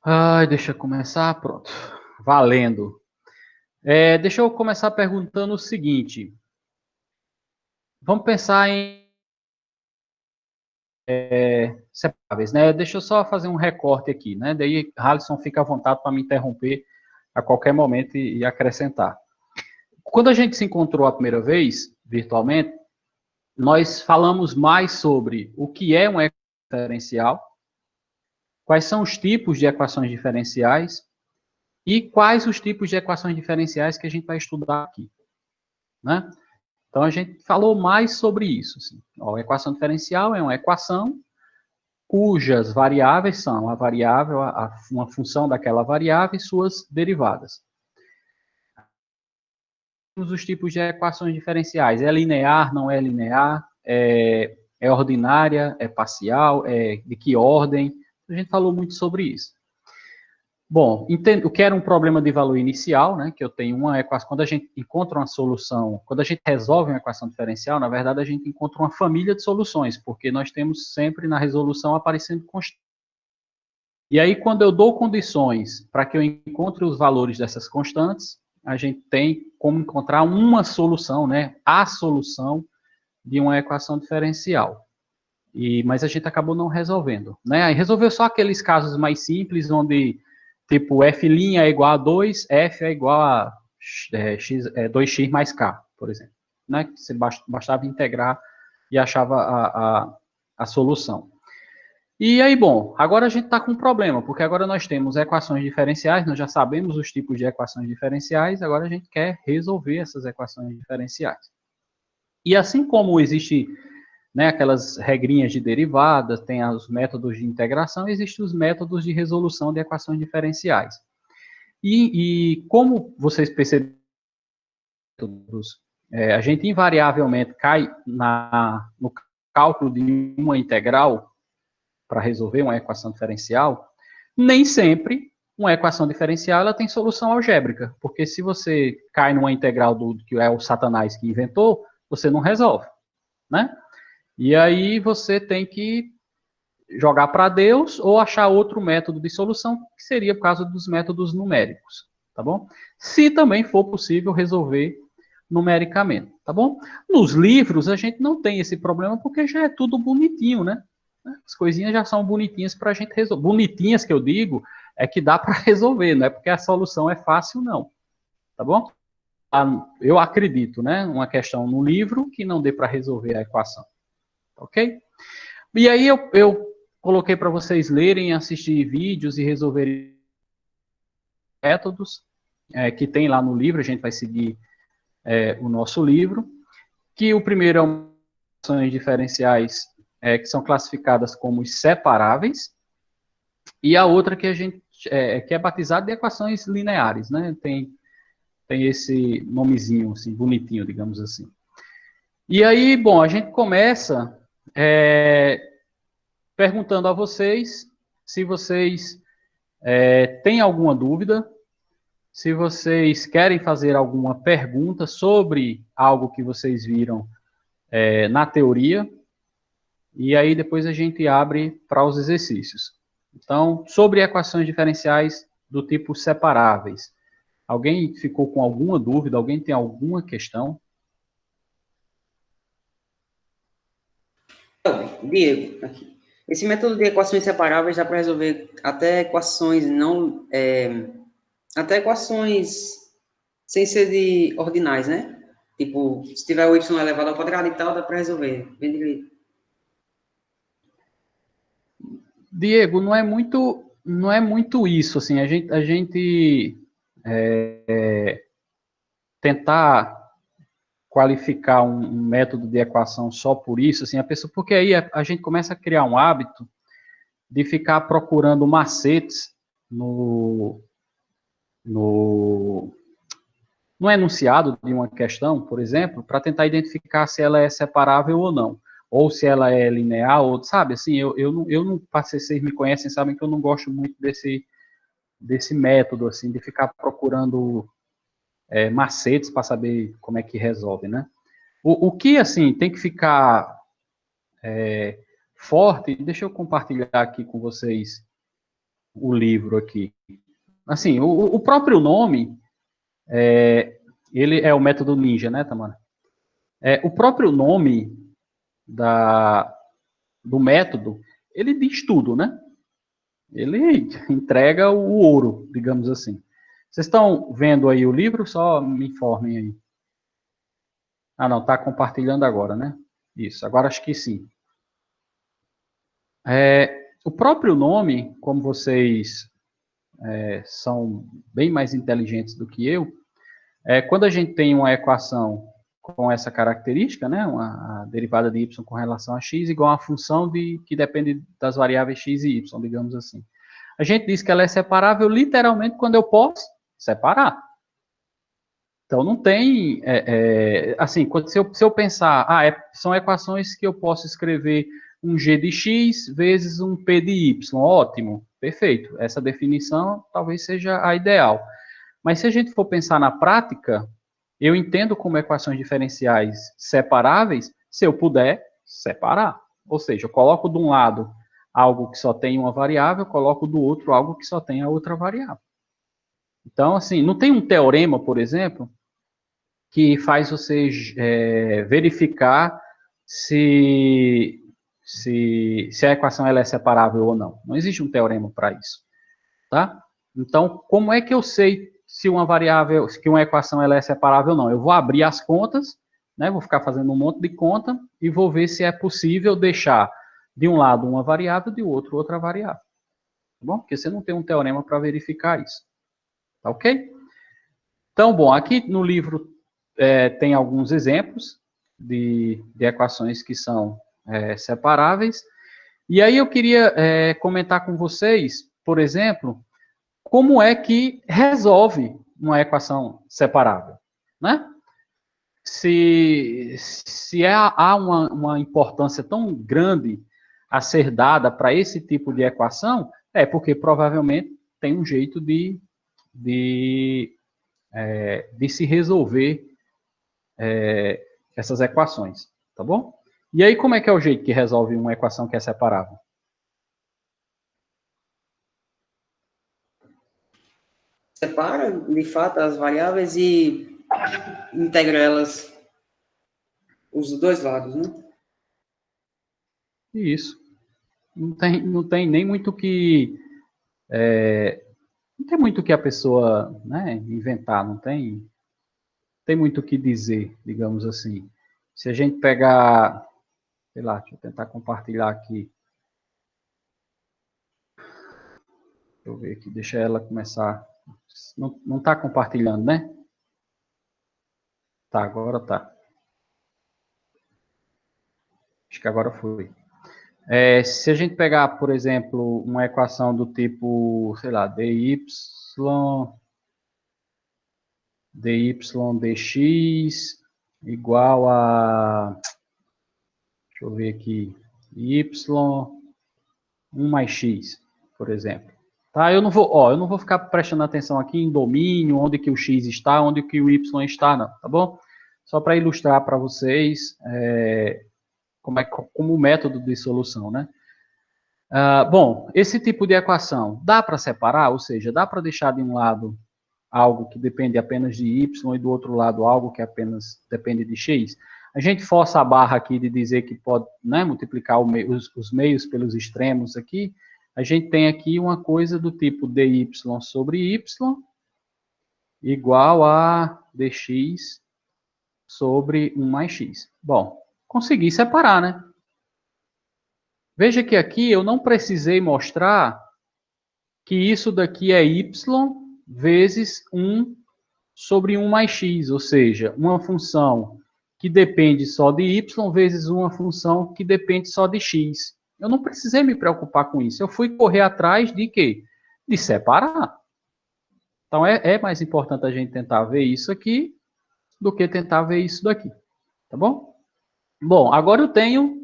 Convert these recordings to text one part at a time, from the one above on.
Ai, deixa eu começar, pronto. Valendo. Deixa eu começar perguntando o seguinte. Vamos pensar em separáveis, né? Deixa eu só fazer um recorte aqui, né? Daí, Halisson, fica à vontade para me interromper a qualquer momento e acrescentar. Quando a gente se encontrou a primeira vez, virtualmente, nós falamos mais sobre o que é um equação diferencial, quais são os tipos de equações diferenciais e quais os tipos de equações diferenciais que a gente vai estudar aqui, né? Então, a gente falou mais sobre isso. Assim. A equação diferencial é uma equação cujas variáveis são a variável, uma função daquela variável e suas derivadas. Temos os tipos de equações diferenciais. É linear, não é linear, é ordinária, é parcial, de que ordem. A gente falou muito sobre isso. Bom, o que era um problema de valor inicial, né, que eu tenho uma equação, quando a gente encontra uma solução, quando a gente resolve uma equação diferencial, na verdade a gente encontra uma família de soluções, porque nós temos sempre na resolução aparecendo constantes. E aí, quando eu dou condições para que eu encontre os valores dessas constantes, a gente tem como encontrar uma solução, né, a solução de uma equação diferencial. Mas a gente acabou não resolvendo, né? Aí resolveu só aqueles casos mais simples, onde, tipo, f' é igual a 2, f é igual a 2x mais k, por exemplo. Né? Você bastava integrar e achava a solução. E aí, bom, agora a gente está com um problema, porque agora nós temos equações diferenciais, nós já sabemos os tipos de equações diferenciais, agora a gente quer resolver essas equações diferenciais. E assim como existe, né, aquelas regrinhas de derivadas, tem os métodos de integração, existem os métodos de resolução de equações diferenciais. E como vocês perceberam, a gente invariavelmente cai no cálculo de uma integral para resolver uma equação diferencial, nem sempre uma equação diferencial ela tem solução algébrica, porque se você cai numa integral do que é o Satanás que inventou, você não resolve, né? E aí você tem que jogar para Deus ou achar outro método de solução, que seria por causa dos métodos numéricos, tá bom? Se também for possível resolver numericamente, tá bom? Nos livros a gente não tem esse problema porque já é tudo bonitinho, né? As coisinhas já são bonitinhas para a gente resolver. Bonitinhas que eu digo é que dá para resolver, não é porque a solução é fácil, não, tá bom? Eu acredito, né? Uma questão no livro que não dê para resolver a equação, ok? E aí eu coloquei para vocês lerem, assistir vídeos e resolverem métodos que tem lá no livro, a gente vai seguir o nosso livro, que o primeiro é equações diferenciais que são classificadas como separáveis, e a outra que a gente que é batizada de equações lineares, né? Tem esse nomezinho assim, bonitinho, digamos assim. E aí, bom, a gente começa perguntando a vocês se vocês têm alguma dúvida, se vocês querem fazer alguma pergunta sobre algo que vocês viram na teoria, e aí depois a gente abre para os exercícios. Então, sobre equações diferenciais do tipo separáveis. Alguém ficou com alguma dúvida? Alguém tem alguma questão? Diego, aqui. Esse método de equações separáveis dá para resolver até equações não, até equações sem ser de ordinais, né? Tipo, se tiver o y elevado ao quadrado e tal, dá para resolver. Bem direito. Diego, não é muito isso, assim, a gente tentar qualificar um método de equação só por isso, assim, a pessoa, porque aí a gente começa a criar um hábito de ficar procurando macetes no, no, no enunciado de uma questão, por exemplo, para tentar identificar se ela é separável ou não, ou se ela é linear, ou, sabe, assim, eu não, vocês me conhecem, sabem que eu não gosto muito desse método, assim, de ficar procurando macetes para saber como é que resolve, né? O que, assim, tem que ficar forte, deixa eu compartilhar aqui com vocês o livro aqui. Assim, o próprio nome, ele é o método Ninja, né, Tamara? O próprio nome do método, ele diz tudo, né? Ele entrega o ouro, digamos assim. Vocês estão vendo aí o livro? Só me informem aí. Ah, não, está compartilhando agora, né? Isso, agora acho que sim. O próprio nome, como vocês são bem mais inteligentes do que eu, quando a gente tem uma equação com essa característica, né, a derivada de y com relação a x igual a uma função que depende das variáveis x e y, digamos assim. A gente diz que ela é separável literalmente quando eu posso separar. Então, não tem, assim, se eu pensar, são equações que eu posso escrever um g de x vezes um p de y, ótimo, perfeito. Essa definição talvez seja a ideal. Mas se a gente for pensar na prática, eu entendo como equações diferenciais separáveis, se eu puder separar. Ou seja, eu coloco de um lado algo que só tem uma variável, coloco do outro algo que só tem a outra variável. Então, assim, não tem um teorema, por exemplo, que faz você verificar se a equação ela é separável ou não. Não existe um teorema para isso, tá? Então, como é que eu sei se uma variável, que uma equação ela é separável ou não? Eu vou abrir as contas, né? Vou ficar fazendo um monte de conta e vou ver se é possível deixar de um lado uma variável, de outro outra variável. Tá bom? Porque você não tem um teorema para verificar isso. Tá ok? Então, bom, aqui no livro tem alguns exemplos de equações que são separáveis. E aí eu queria comentar com vocês, por exemplo, como é que resolve uma equação separável, né? Se há uma importância tão grande a ser dada para esse tipo de equação, é porque provavelmente tem um jeito de se resolver essas equações, tá bom? E aí, como é que é o jeito que resolve uma equação que é separável? Separa, de fato, as variáveis e integra elas, os dois lados, né? Isso. Não tem nem muito que... não tem muito que a pessoa, né, inventar, não tem muito o que dizer, digamos assim. Se a gente pegar... Sei lá, deixa eu tentar compartilhar aqui. Deixa eu ver aqui, deixa ela começar. Não está compartilhando, né? Tá, agora tá. Acho que agora foi. Se a gente pegar, por exemplo, uma equação do tipo, sei lá, dy dx igual a, deixa eu ver aqui, y1 mais x, por exemplo. Tá? Eu não vou ficar prestando atenção aqui em domínio, onde que o x está, onde que o y está, não, tá bom? Só para ilustrar para vocês como o método de solução, né? Bom, esse tipo de equação dá para separar, ou seja, dá para deixar de um lado algo que depende apenas de y e do outro lado algo que apenas depende de x. A gente força a barra aqui de dizer que pode, né, multiplicar os meios pelos extremos aqui. A gente tem aqui uma coisa do tipo dy sobre y igual a dx sobre 1 mais x. Bom, consegui separar, né? Veja que aqui eu não precisei mostrar que isso daqui é y vezes 1 sobre 1 mais x, ou seja, uma função que depende só de y vezes uma função que depende só de x. Eu não precisei me preocupar com isso. Eu fui correr atrás de quê? De separar. Então, é mais importante a gente tentar ver isso aqui do que tentar ver isso daqui. Tá bom? Bom, agora eu tenho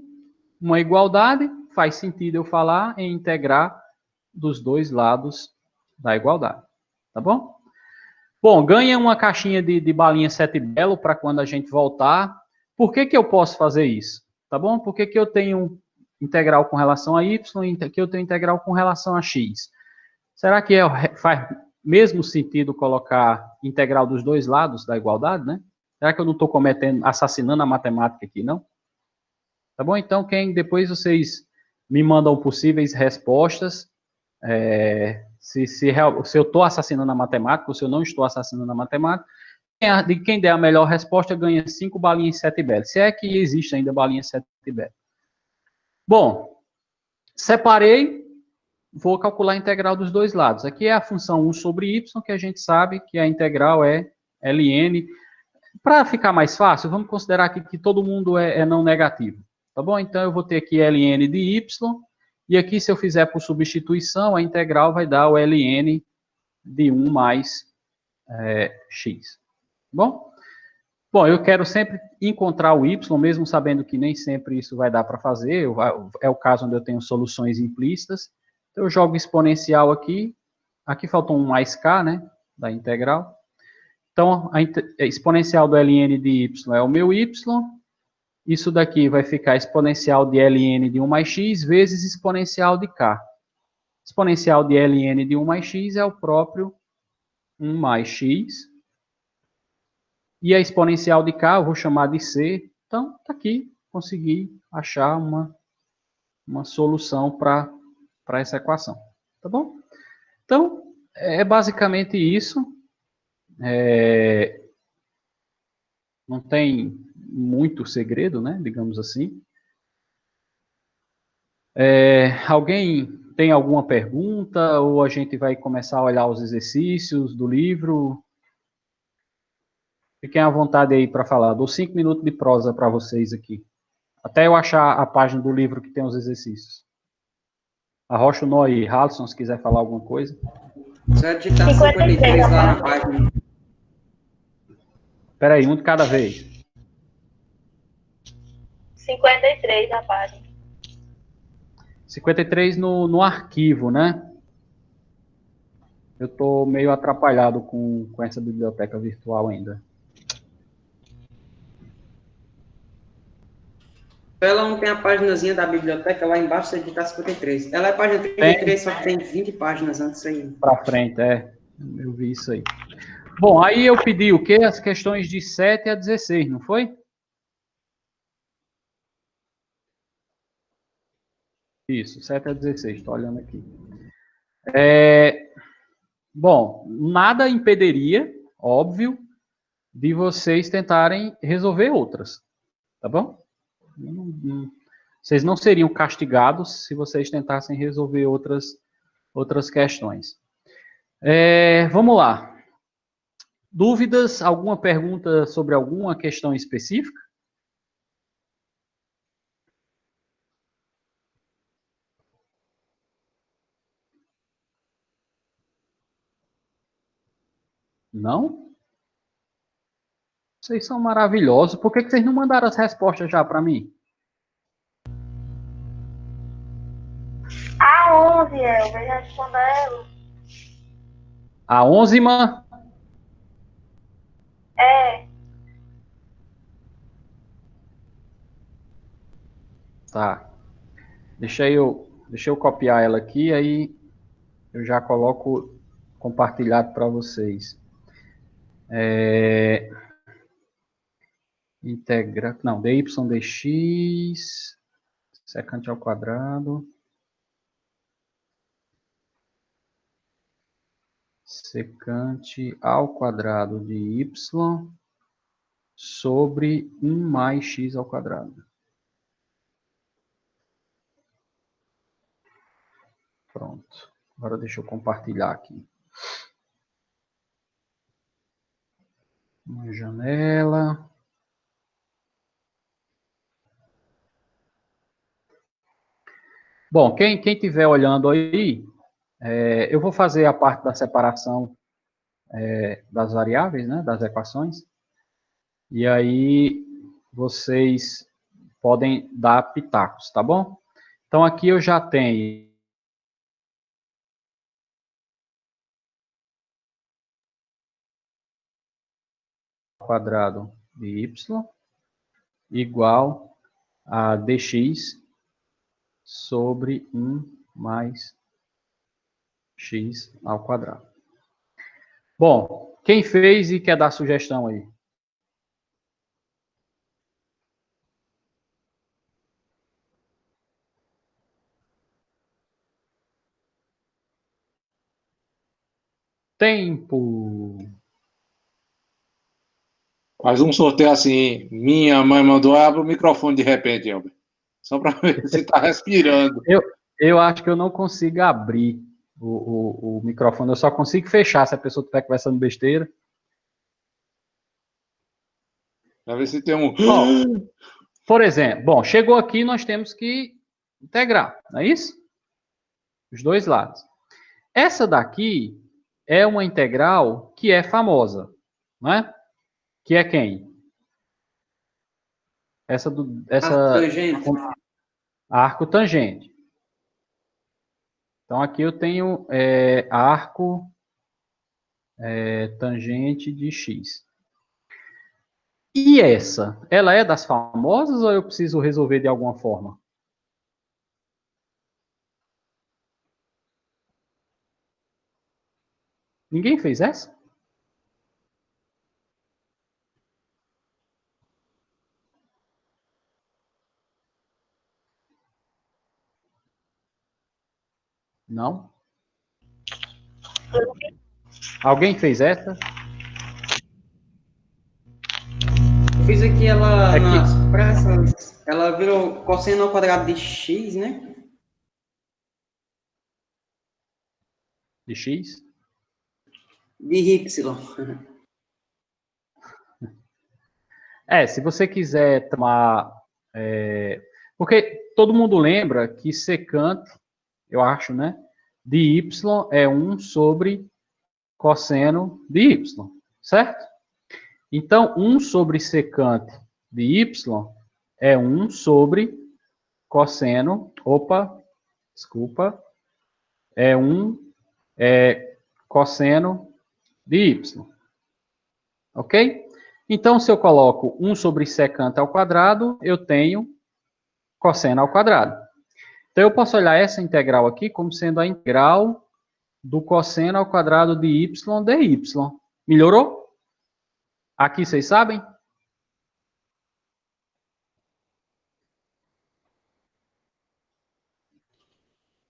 uma igualdade. Faz sentido eu falar em integrar dos dois lados da igualdade. Tá bom? Bom, ganha uma caixinha de balinha Sete Belo para quando a gente voltar. Por que eu posso fazer isso? Tá bom? Por que eu tenho integral com relação a y e que eu tenho integral com relação a x? Será que faz mesmo sentido colocar integral dos dois lados da igualdade, né? Será que eu não estou assassinando a matemática aqui, não? Tá bom? Então, depois vocês me mandam possíveis respostas, se eu estou assassinando a matemática ou se eu não estou assassinando a matemática. De quem der a melhor resposta ganha 5 balinhas 7 belo. Se é que existe ainda balinha 7 belo. Bom, separei, vou calcular a integral dos dois lados. Aqui é a função 1 sobre y, que a gente sabe que a integral é ln. Para ficar mais fácil, vamos considerar aqui que todo mundo é não negativo. Tá bom? Então, eu vou ter aqui ln de y, e aqui, se eu fizer por substituição, a integral vai dar o ln de 1 mais x. Bom? Bom, eu quero sempre encontrar o y, mesmo sabendo que nem sempre isso vai dar para fazer. É o caso onde eu tenho soluções implícitas. Então, eu jogo exponencial aqui. Aqui faltou um mais k, né? Da integral. Então, a exponencial do ln de y é o meu y. Isso daqui vai ficar exponencial de ln de 1 mais x vezes exponencial de k. Exponencial de ln de 1 mais x é o próprio 1 mais x. E a exponencial de k eu vou chamar de c. Então, tá aqui, consegui achar uma solução para essa equação. Tá bom? Então, é basicamente isso. Não tem muito segredo, né? Digamos assim. Alguém tem alguma pergunta? Ou a gente vai começar a olhar os exercícios do livro? Fiquem à vontade aí para falar. Dou 5 minutos de prosa para vocês aqui. Até eu achar a página do livro que tem os exercícios. Arrocha o nó aí. Halisson, se quiser falar alguma coisa. Só digitar 53 lá na página. Espera aí, um de cada vez. 53 na página. 53 no arquivo, né? Eu estou meio atrapalhado com essa biblioteca virtual ainda. Ela não tem a paginazinha da biblioteca, lá embaixo você digitar 53. Ela é a página 33, só que tem 20 páginas antes aí. Para frente, eu vi isso aí. Bom, aí eu pedi o quê? As questões de 7 a 16, não foi? Isso, 7 a 16, estou olhando aqui. Bom, nada impediria, óbvio, de vocês tentarem resolver outras, tá bom? Vocês não seriam castigados se vocês tentassem resolver outras questões. Vamos lá. Dúvidas? Alguma pergunta sobre alguma questão específica? Não? Vocês são maravilhosos. Por que vocês não mandaram as respostas já para mim? A 11, eu vou responder. A 11ª? Tá. Deixa eu copiar ela aqui, aí eu já coloco compartilhado para vocês. Não, dy dx, secante ao quadrado, secante ao quadrado de y sobre 1 mais x ao quadrado. Pronto. Agora deixa eu compartilhar aqui. Uma janela. Bom, quem estiver olhando aí, eu vou fazer a parte da separação das variáveis, né, das equações. E aí vocês podem dar pitacos, tá bom? Então aqui eu já tenho quadrado de y igual a dx sobre 1 mais x ao quadrado. Bom, quem fez e quer dar sugestão aí? Tempo. Faz um sorteio assim. Minha mãe mandou, abre o microfone de repente, Elber. Só para ver se está respirando. Eu acho que eu não consigo abrir o microfone, eu só consigo fechar se a pessoa estiver conversando besteira. Para ver se tem um. Ó, por exemplo, bom, chegou aqui, nós temos que integrar, não é isso? Os dois lados. Essa daqui é uma integral que é famosa, não é? Que é quem? Essa Tangente. arco tangente. Então aqui eu tenho arco tangente de x. E essa, ela é das famosas ou eu preciso resolver de alguma forma? Ninguém fez essa? Não? Alguém fez essa? Eu fiz aqui ela É que- nas pressas, ela virou cosseno ao quadrado de x, né? De x? De y. Se você quiser tomar... porque todo mundo lembra que secante, eu acho, né? De y é 1 sobre cosseno de y, certo? Então, 1 sobre secante de y é 1 sobre cosseno, é 1 cosseno de y. Ok? Então, se eu coloco 1 sobre secante ao quadrado, eu tenho cosseno ao quadrado. Então, eu posso olhar essa integral aqui como sendo a integral do cosseno ao quadrado de y dy. Melhorou? Aqui vocês sabem?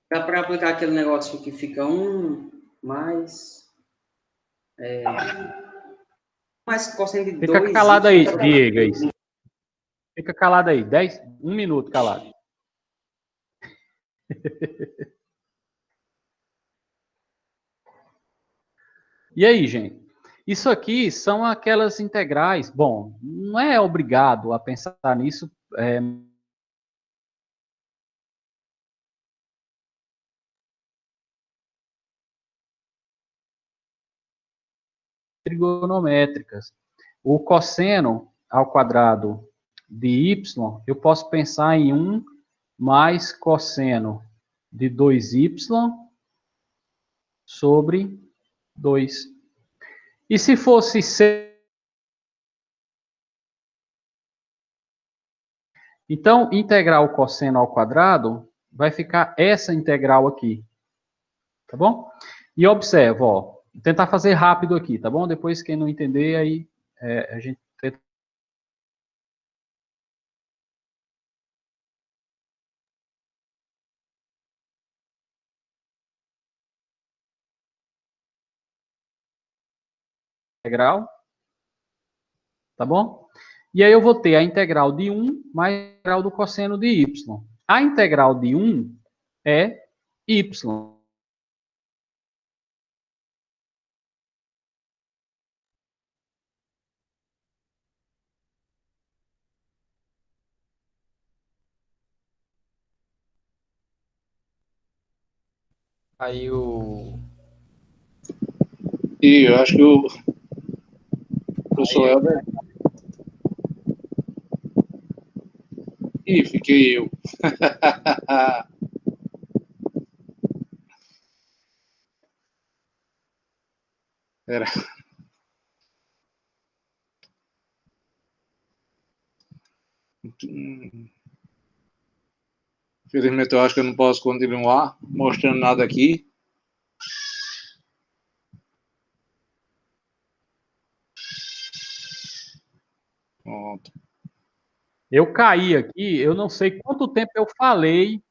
Dá para aplicar aquele negócio que fica 1 mais... mais cosseno de 2. Fica calado aí, Diego. Aí. Fica calado aí. 1 minuto calado. E aí, gente? Isso aqui são aquelas integrais. Bom, não é obrigado a pensar nisso. Trigonométricas. O cosseno ao quadrado de y, eu posso pensar em 1 mais cosseno de 2y sobre 2. E se fosse c... Então, integrar o cosseno ao quadrado vai ficar essa integral aqui. Tá bom? E observa, ó. Vou tentar fazer rápido aqui, tá bom? Depois, quem não entender, aí a gente tenta... Integral. Tá bom? E aí eu vou ter a integral de 1 mais a integral do cosseno de y. A integral de 1 é y. Aí o. E eu acho que o professor Elber. Ih, fiquei eu. Era. Infelizmente, eu acho que eu não posso continuar mostrando nada aqui. Pronto. Eu caí aqui, eu não sei quanto tempo eu falei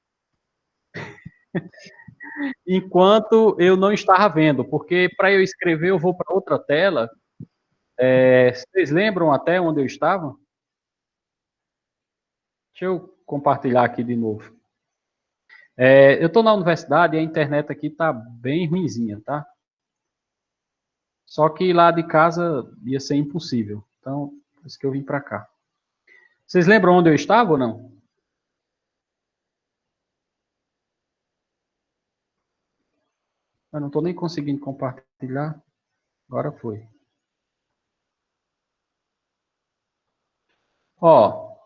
enquanto eu não estava vendo, porque para eu escrever eu vou para outra tela. Vocês lembram até onde eu estava? Deixa eu compartilhar aqui de novo. Eu estou na universidade e a internet aqui está bem ruinzinha, tá? Só que lá de casa ia ser impossível. Então, por isso que eu vim para cá. Vocês lembram onde eu estava ou não? Eu não estou nem conseguindo compartilhar. Agora foi. Ó,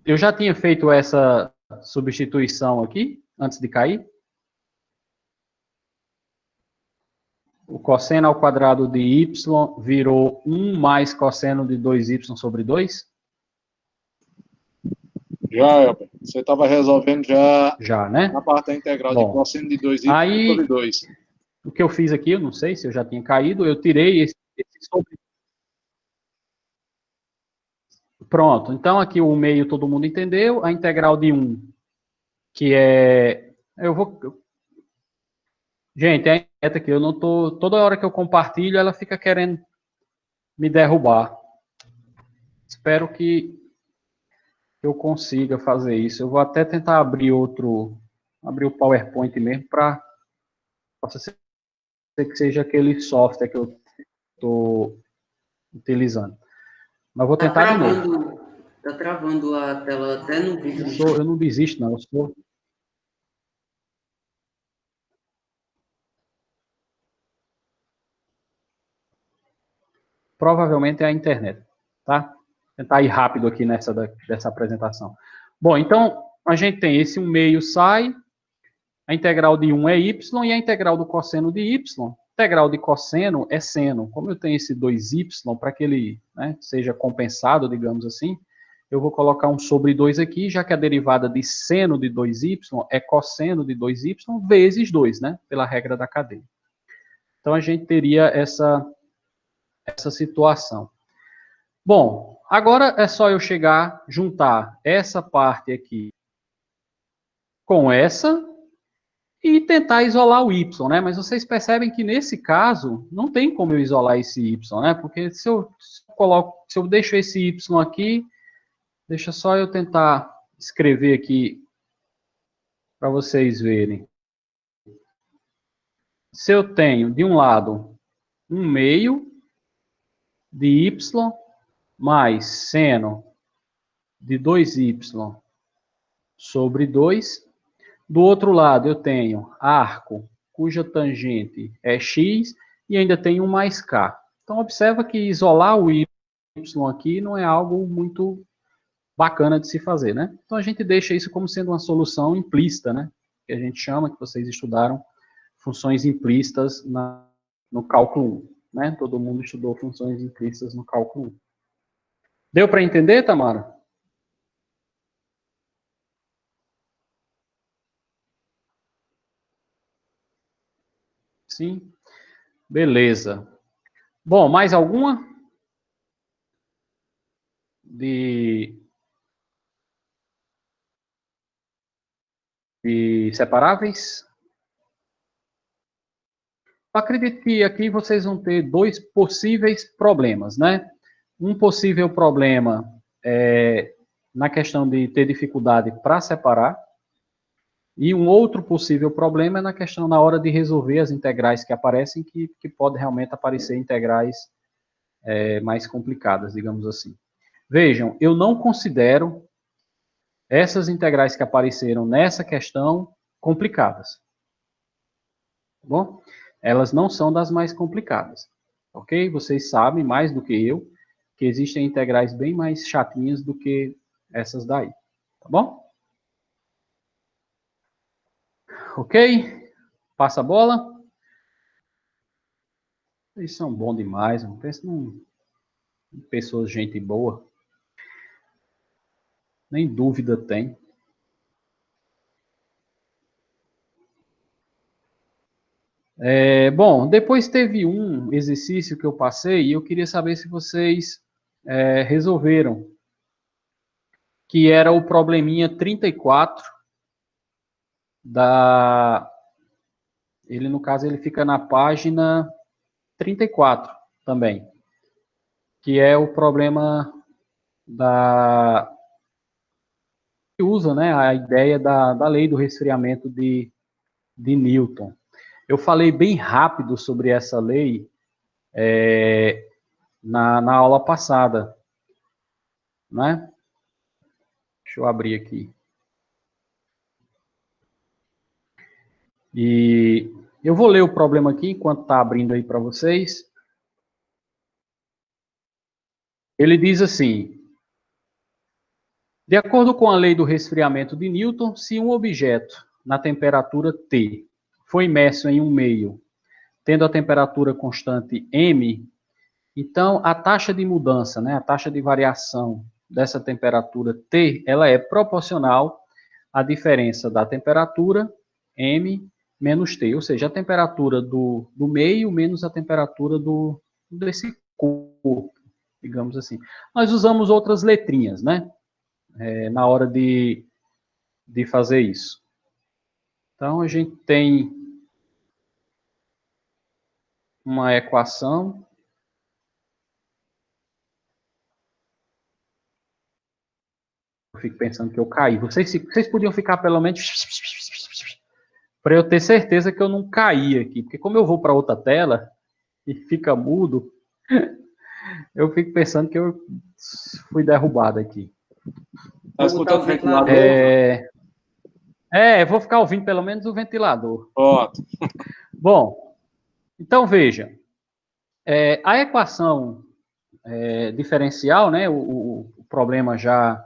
eu já tinha feito essa substituição aqui, antes de cair. O cosseno ao quadrado de y virou 1 mais cosseno de 2y sobre 2? Já, Elber. Você estava resolvendo já Já, né? na parte da integral de Bom, cosseno de 2y aí, sobre 2. o que eu fiz aqui, eu não sei se eu já tinha caído, eu tirei esse sobre. Pronto, então aqui o meio todo mundo entendeu, a integral de 1, que é... Gente, é aqui, eu não tô... Toda hora que eu compartilho, ela fica querendo me derrubar. Espero que eu consiga fazer isso. Eu vou até tentar abrir o PowerPoint mesmo para ser que seja aquele software que eu estou utilizando. Mas vou tentar de novo. Tá travando a tela até no vídeo. Eu não desisto, não. Provavelmente é a internet, tá? Vou tentar ir rápido aqui dessa apresentação. Bom, então, a gente tem esse 1 meio sai, a integral de 1 é y e a integral do cosseno de y. A integral de cosseno é seno. Como eu tenho esse 2y, para que ele, né, seja compensado, digamos assim, eu vou colocar 1 sobre 2 aqui, já que a derivada de seno de 2y é cosseno de 2y vezes 2, né, pela regra da cadeia. Então, a gente teria essa situação. Bom, agora é só eu chegar, juntar essa parte aqui com essa e tentar isolar o y, né? Mas vocês percebem que nesse caso não tem como eu isolar esse y, né? Porque se eu deixo esse y aqui, deixa só eu tentar escrever aqui para vocês verem. Se eu tenho de um lado 1 meio de y mais seno de 2y sobre 2. Do outro lado, eu tenho arco, cuja tangente é x, e ainda tenho um mais k. Então, observa que isolar o y aqui não é algo muito bacana de se fazer, né? Então, a gente deixa isso como sendo uma solução implícita, né? Que a gente chama, que vocês estudaram, funções implícitas no cálculo 1, né? Todo mundo estudou funções implícitas no cálculo 1. Deu para entender, Tamara? Sim? Beleza. Bom, mais alguma? De separáveis? Eu acredito que aqui vocês vão ter 2 possíveis problemas, né? Um possível problema é na questão de ter dificuldade para separar, e um outro possível problema é na questão na hora de resolver as integrais que aparecem, que pode realmente aparecer integrais mais complicadas, digamos assim. Vejam, eu não considero essas integrais que apareceram nessa questão complicadas. Tá bom? Elas não são das mais complicadas. Ok? Vocês sabem mais do que eu que existem integrais bem mais chatinhas do que essas daí. Tá bom? Ok? Passa a bola. Eles são bons demais. Não penso em pessoas, gente boa. Nem dúvida tem. Bom, depois teve um exercício que eu passei e eu queria saber se vocês resolveram, que era o probleminha 34 no caso, ele fica na página 34 também, que é o problema que usa, né, a ideia da lei do resfriamento de Newton. Eu falei bem rápido sobre essa lei na aula passada, né? Deixa eu abrir aqui. E eu vou ler o problema aqui enquanto está abrindo aí para vocês. Ele diz assim: de acordo com a lei do resfriamento de Newton, se um objeto na temperatura T foi imerso em um meio, tendo a temperatura constante m, então a taxa de mudança, né, a taxa de variação dessa temperatura T, ela é proporcional à diferença da temperatura m menos T, ou seja, a temperatura do meio menos a temperatura desse corpo, digamos assim. Nós usamos outras letrinhas, né, na hora de fazer isso. Então, a gente tem uma equação. Eu fico pensando que eu caí. Vocês podiam ficar pelo menos para eu ter certeza que eu não caí aqui, porque como eu vou para outra tela e fica mudo, eu fico pensando que eu fui derrubado aqui. Tá escutando o ventilador? Vou ficar ouvindo pelo menos o ventilador. Pronto. Bom, então veja, a equação diferencial, né, o problema já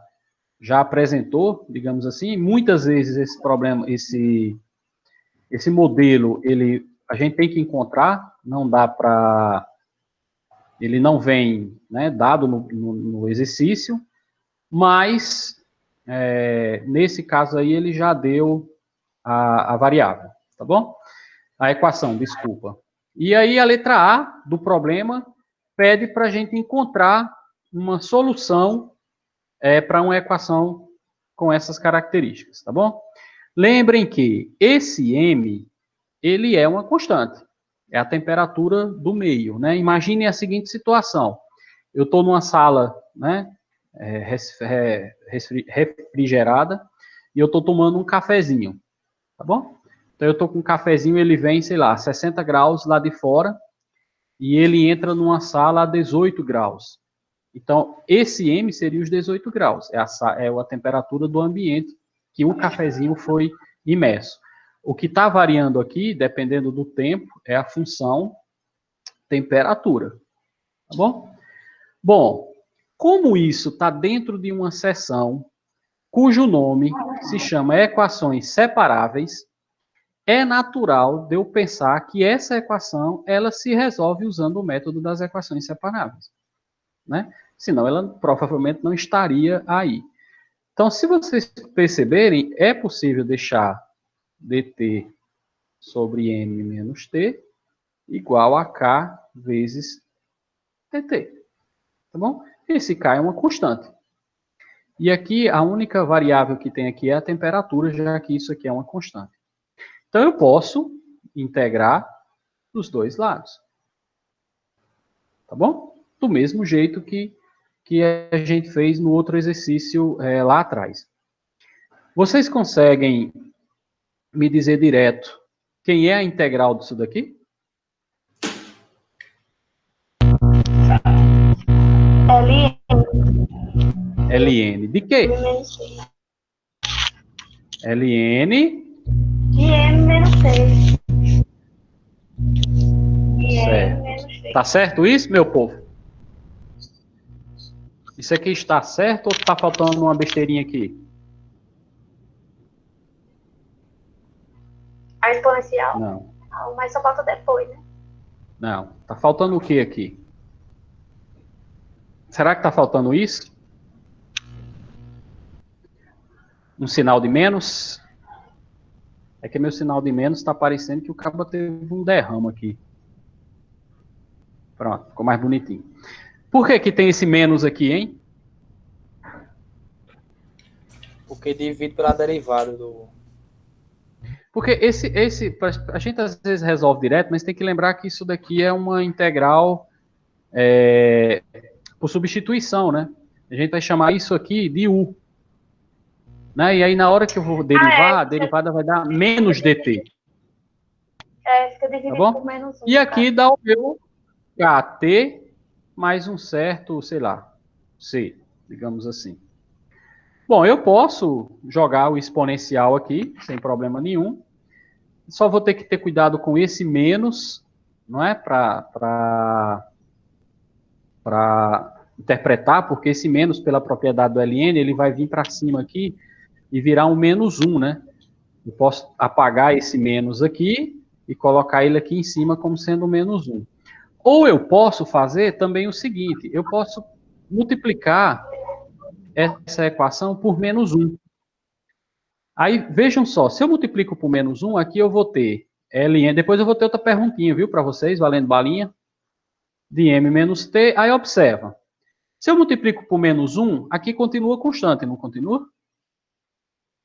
apresentou, digamos assim, muitas vezes esse problema, esse modelo, a gente tem que encontrar, não dá para, ele não vem, né, dado no exercício, mas nesse caso aí ele já deu a variável, tá bom? A equação, desculpa. E aí a letra A do problema pede para a gente encontrar uma solução para uma equação com essas características, tá bom? Lembrem que esse M, ele é uma constante, é a temperatura do meio, né? Imagine a seguinte situação: eu estou numa sala, né, refrigerada, e eu estou tomando um cafezinho, tá bom? Então, eu estou com um cafezinho, ele vem, sei lá, 60 graus lá de fora, e ele entra numa sala a 18 graus. Então, esse M seria os 18 graus, é a temperatura do ambiente que o cafezinho foi imerso. O que está variando aqui, dependendo do tempo, é a função temperatura, tá bom? Bom, como isso está dentro de uma seção cujo nome se chama equações separáveis, é natural de eu pensar que essa equação ela se resolve usando o método das equações separáveis, né? Senão ela provavelmente não estaria aí. Então, se vocês perceberem, é possível deixar dt sobre m menos t igual a k vezes dt. Tá bom? Esse k é uma constante. E aqui, a única variável que tem aqui é a temperatura, já que isso aqui é uma constante. Então, eu posso integrar dos dois lados. Tá bom? Do mesmo jeito que a gente fez no outro exercício lá atrás. Vocês conseguem me dizer direto quem é a integral disso daqui? Ln. De quê? Ln De M menos C. Certo. Tá certo isso, meu povo? Isso aqui está certo ou está faltando uma besteirinha aqui? A exponencial? Não. Não, mas só falta depois, né? Não. Tá faltando o que aqui? Será que está faltando isso? Um sinal de menos? É que meu sinal de menos está parecendo que o cabo teve um derrame aqui. Pronto, ficou mais bonitinho. Por que que tem esse menos aqui, hein? Porque divide pela derivada do... Porque a gente às vezes resolve direto, mas tem que lembrar que isso daqui é uma integral por substituição, né? A gente vai chamar isso aqui de U. Né? E aí, na hora que eu vou derivar, a derivada vai dar menos dt. Fica dividido Tá por bom? menos 1. E aqui dá o meu kt mais um certo, sei lá, c, digamos assim. Bom, eu posso jogar o exponencial aqui, sem problema nenhum. Só vou ter que ter cuidado com esse menos, não é? Para interpretar, porque esse menos, pela propriedade do ln, ele vai vir para cima aqui e virar um menos 1, né? Eu posso apagar esse menos aqui e colocar ele aqui em cima como sendo menos 1. Ou eu posso fazer também o seguinte, eu posso multiplicar essa equação por menos 1. Aí, vejam só, se eu multiplico por menos 1, aqui eu vou ter ln, depois eu vou ter outra perguntinha, viu, para vocês, valendo balinha, de m menos t, aí observa. Se eu multiplico por menos 1, aqui continua constante, não continua?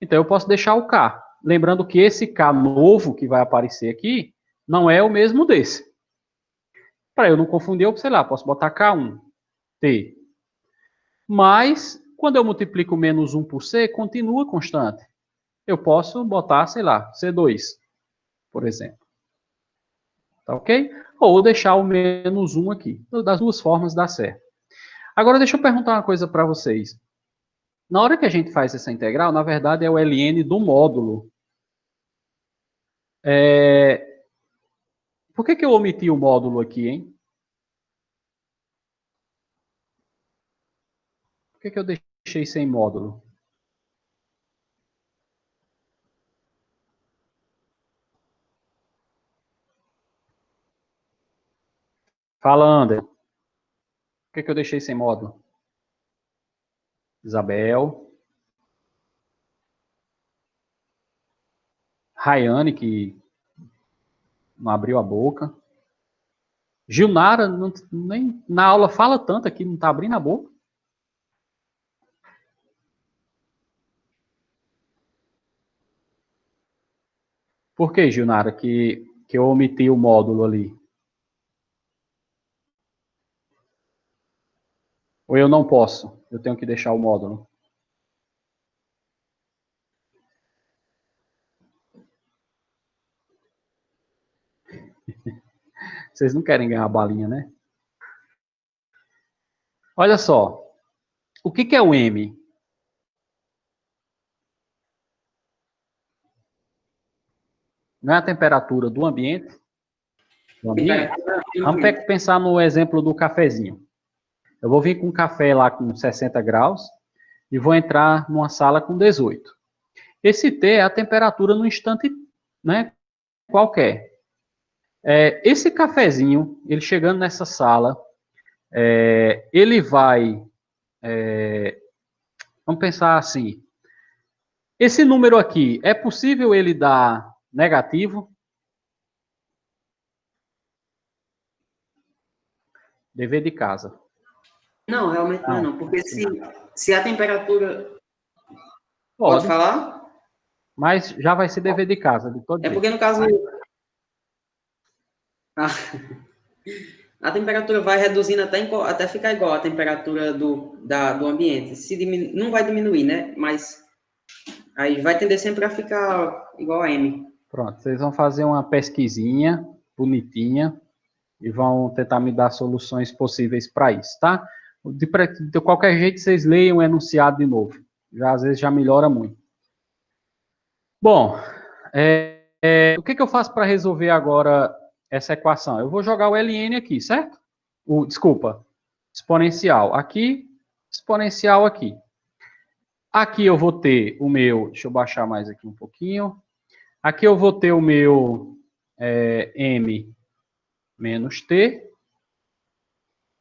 Então, eu posso deixar o k. Lembrando que esse k novo que vai aparecer aqui, não é o mesmo desse. Para eu não confundir, eu, sei lá, posso botar k1, t. Mas, quando eu multiplico menos 1 por c, continua constante. Eu posso botar, sei lá, C2, por exemplo. Tá ok? Ou deixar o menos 1 aqui. Das duas formas dá certo. Agora, deixa eu perguntar uma coisa para vocês. Na hora que a gente faz essa integral, na verdade é o ln do módulo. Por que eu omiti o módulo aqui, hein? Por que eu deixei sem módulo? Fala, Ander. Por que eu deixei sem módulo? Isabel. Rayane, que não abriu a boca. Gilnara, nem na aula fala tanto aqui, não está abrindo a boca. Por que, Gilnara, que eu omiti o módulo ali? Ou eu não posso? Eu tenho que deixar o módulo? Vocês não querem ganhar a balinha, né? Olha só. O que é o M? Não é a temperatura do ambiente? Vamos pensar no exemplo do cafezinho. Eu vou vir com um café lá com 60 graus e vou entrar numa sala com 18. Esse T é a temperatura no instante, né, qualquer. Esse cafezinho, ele chegando nessa sala, ele vai... vamos pensar assim. Esse número aqui, é possível ele dar negativo? Dever de casa. Não, realmente não é não. Porque se a temperatura... Pode falar? Mas já vai ser dever de casa, de todo jeito. Porque no caso... A temperatura vai reduzindo até ficar igual à temperatura do ambiente. Não vai diminuir, né? Mas aí vai tender sempre a ficar igual a M. Pronto, vocês vão fazer uma pesquisinha bonitinha e vão tentar me dar soluções possíveis para isso, tá? De qualquer jeito, vocês leiam o enunciado de novo. Às vezes já melhora muito. Bom, o que eu faço para resolver agora essa equação? Eu vou jogar o ln aqui, certo? Desculpa, exponencial aqui, exponencial aqui. Aqui eu vou ter o meu, deixa eu baixar mais aqui um pouquinho. Aqui eu vou ter o meu m menos t.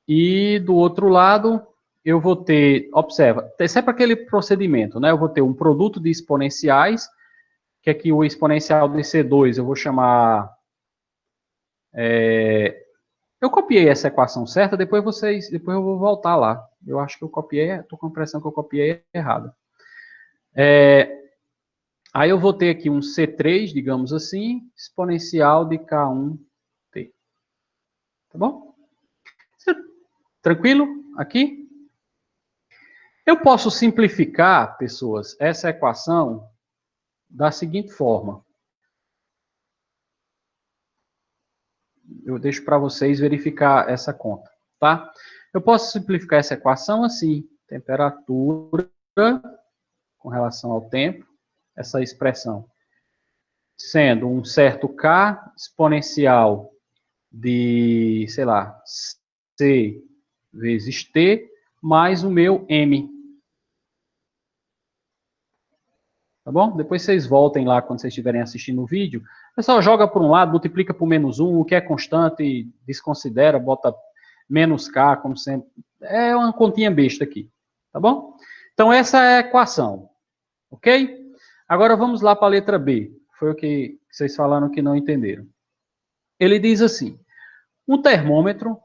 E do outro lado, eu vou ter, observa, é sempre aquele procedimento, né? Eu vou ter um produto de exponenciais que aqui o exponencial de C2 eu vou chamar... eu copiei essa equação certa, depois eu vou voltar lá. Eu acho que eu copiei, estou com a impressão que eu copiei errado. Aí eu vou ter aqui um C3, digamos assim, exponencial de K1T. Tá bom? Tranquilo? Aqui? Eu posso simplificar, pessoas, essa equação da seguinte forma. Eu deixo para vocês verificar essa conta, tá? Eu posso simplificar essa equação assim. Temperatura com relação ao tempo, essa expressão, sendo um certo K exponencial de, sei lá, C vezes T, mais o meu M. Tá bom? Depois vocês voltem lá quando vocês estiverem assistindo o vídeo. O pessoal joga por um lado, multiplica por -1, o que é constante, desconsidera, bota menos K, como sempre. É uma continha besta aqui. Tá bom? Então, essa é a equação. Ok? Agora vamos lá para a letra B. Foi o que vocês falaram que não entenderam. Ele diz assim: um termômetro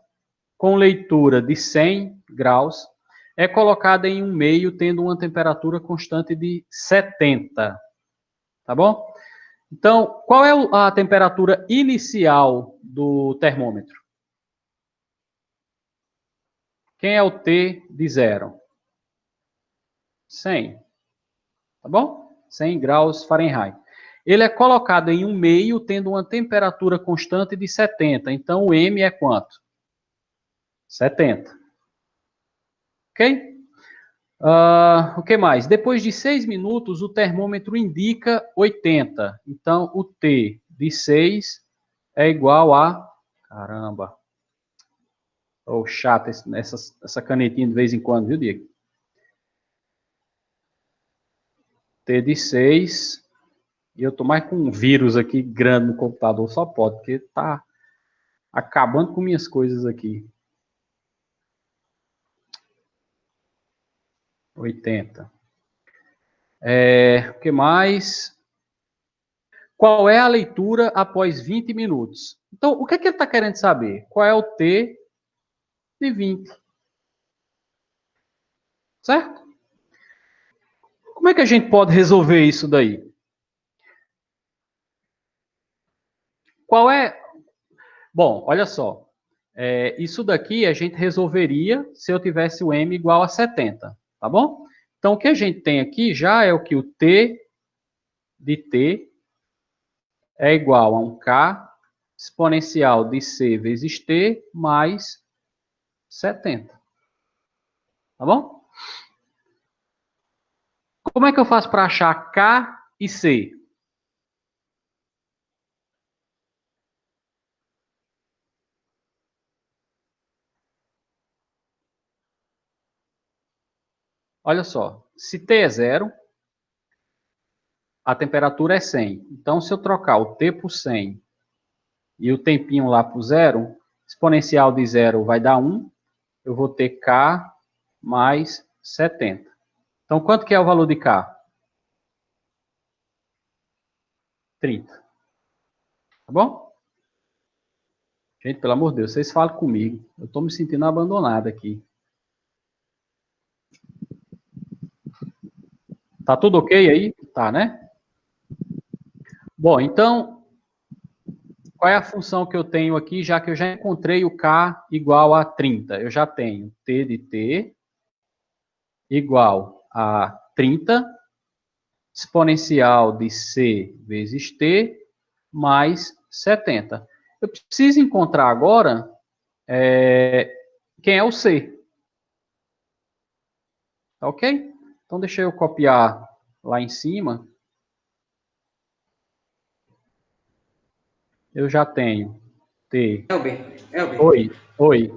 com leitura de 100 graus é colocado em um meio tendo uma temperatura constante de 70. Tá bom? Então, qual é a temperatura inicial do termômetro? Quem é o T de 0? 100. Tá bom? 100 graus Fahrenheit. Ele é colocado em um meio tendo uma temperatura constante de 70. Então, o M é quanto? 70. Ok? O que mais? Depois de 6 minutos, o termômetro indica 80. Então, o T de 6 é igual a... Caramba. Oh, chato essa canetinha de vez em quando, viu, Diego? T de 6. E eu tô mais com um vírus aqui grande no computador, só pode, porque tá acabando com minhas coisas aqui. 80. O que mais? Qual é a leitura após 20 minutos? Então, o que é que ele está querendo saber? Qual é o T de 20? Certo? Como é que a gente pode resolver isso daí? Qual é... Bom, olha só. Isso daqui a gente resolveria se eu tivesse o M igual a 70, tá bom? Então, o que a gente tem aqui já é o que o T de T é igual a um K exponencial de C vezes T mais 70. Tá bom? Como é que eu faço para achar K e C? Olha só, se T é 0, a temperatura é 100. Então, se eu trocar o T por 100 e o tempinho lá por 0, exponencial de 0 vai dar 1, eu vou ter K mais 70. Então, quanto que é o valor de K? 30. Tá bom? Gente, pelo amor de Deus, vocês falam comigo. Eu estou me sentindo abandonado aqui. Tá tudo ok aí? Tá, né? Bom, então, qual é a função que eu tenho aqui, já que eu já encontrei o K igual a 30? Eu já tenho T de T igual a 30 exponencial de C vezes T mais 70. Eu preciso encontrar agora quem é o C. Tá ok? Então, deixa eu copiar lá em cima. Eu já tenho T. Elber, Oi.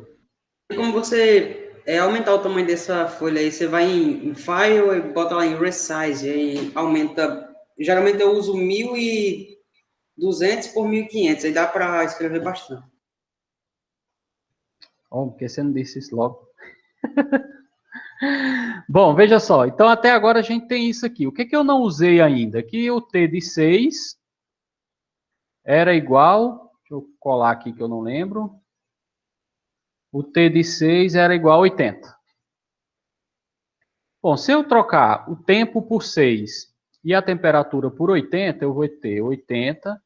como você aumentar o tamanho dessa folha aí, você vai em File e bota lá em Resize, aí aumenta. Geralmente eu uso 1200 por 1500, aí dá para escrever bastante. Oh, porque você não disse isso logo? Bom, veja só. Então, até agora a gente tem isso aqui. O que que eu não usei ainda? Que o T de 6 era igual... Deixa eu colar aqui que eu não lembro. O T de 6 era igual a 80. Bom, se eu trocar o tempo por 6 e a temperatura por 80, eu vou ter 80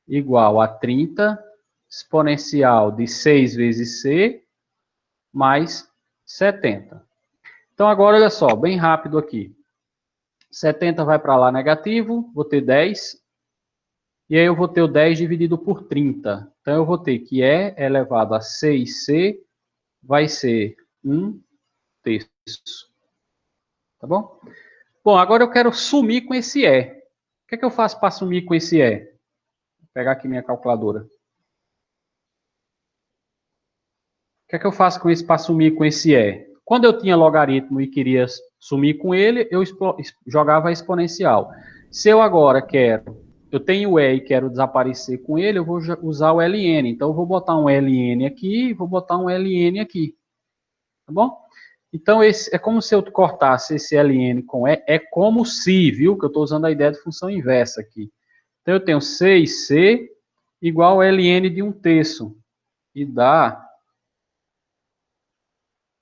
igual a 30 exponencial de 6 vezes C mais 70. Então, agora, olha só, bem rápido aqui. 70 vai para lá negativo, vou ter 10. E aí eu vou ter o 10 dividido por 30. Então, eu vou ter que E elevado a 6C vai ser 1/3. Tá bom? Bom, agora eu quero sumir com esse E. O que é que eu faço para sumir com esse E? Vou pegar aqui minha calculadora. O que é que eu faço com esse para sumir com esse E? Quando eu tinha logaritmo e queria sumir com ele, eu jogava a exponencial. Se eu agora eu tenho E e quero desaparecer com ele, eu vou usar o ln. Então, eu vou botar um ln aqui e vou botar um ln aqui. Tá bom? Então, é como se eu cortasse esse ln com E. É como se, viu? Que eu estou usando a ideia de função inversa aqui. Então, eu tenho 6C igual a ln de 1/3. E dá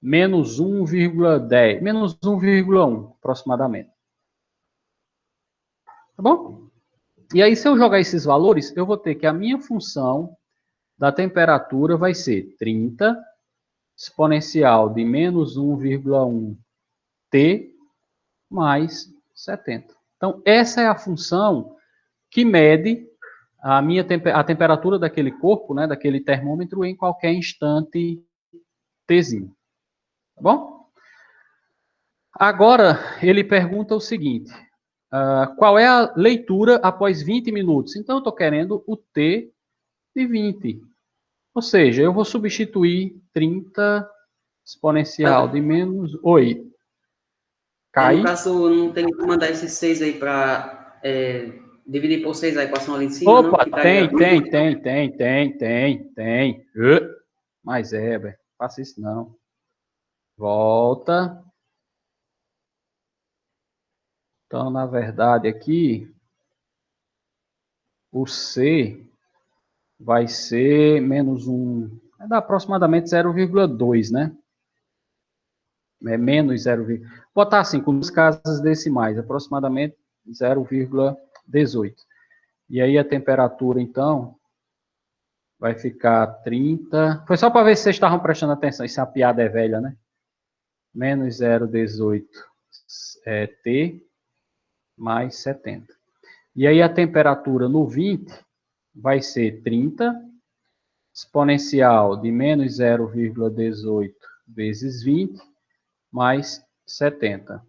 menos 1,10. Menos 1,1, aproximadamente. Tá bom? E aí, se eu jogar esses valores, eu vou ter que a minha função da temperatura vai ser 30 exponencial de menos 1,1 T mais 70. Então, essa é a função que mede a temperatura daquele corpo, né, daquele termômetro, em qualquer instante Tzinho. Tá bom? Agora, ele pergunta o seguinte, qual é a leitura após 20 minutos? Então, eu estou querendo o T de 20. Ou seja, eu vou substituir 30 exponencial de menos... Oi. No Cai. caso, não tem que mandar esses 6 aí para dividir por 6 a equação ali em cima, não? Opa, Ficaria... tem. Mas velho, faça isso não. Volta. Então, na verdade, aqui, o C vai ser menos 1. Vai dar aproximadamente 0,2, né? É menos 0, vou botar assim, com duas casas decimais, aproximadamente 0,18. E aí a temperatura, então, vai ficar 30. Foi só para ver se vocês estavam prestando atenção. Isso é a piada é velha, né? Menos 0,18 T mais 70. E aí a temperatura no 20 vai ser 30 exponencial de menos 0,18 vezes 20 mais 70.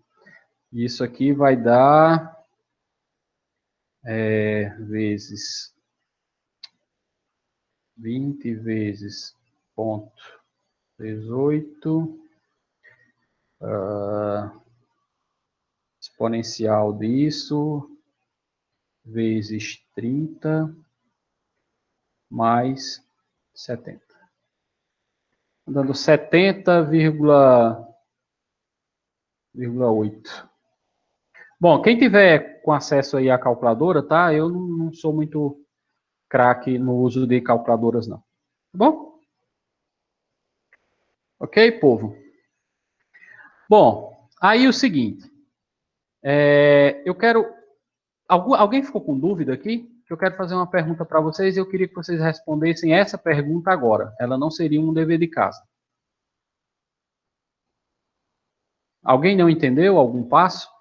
Isso aqui vai dar vezes 20 vezes 0,18 exponencial disso vezes 30 mais 70. Dando 70,8. Bom, quem tiver com acesso aí à calculadora, tá? Eu não sou muito craque no uso de calculadoras, não. Tá bom? Ok, povo? Bom, aí o seguinte. Eu quero... Alguém ficou com dúvida aqui? Eu quero fazer uma pergunta para vocês e eu queria que vocês respondessem essa pergunta agora. Ela não seria um dever de casa. Alguém não entendeu algum passo?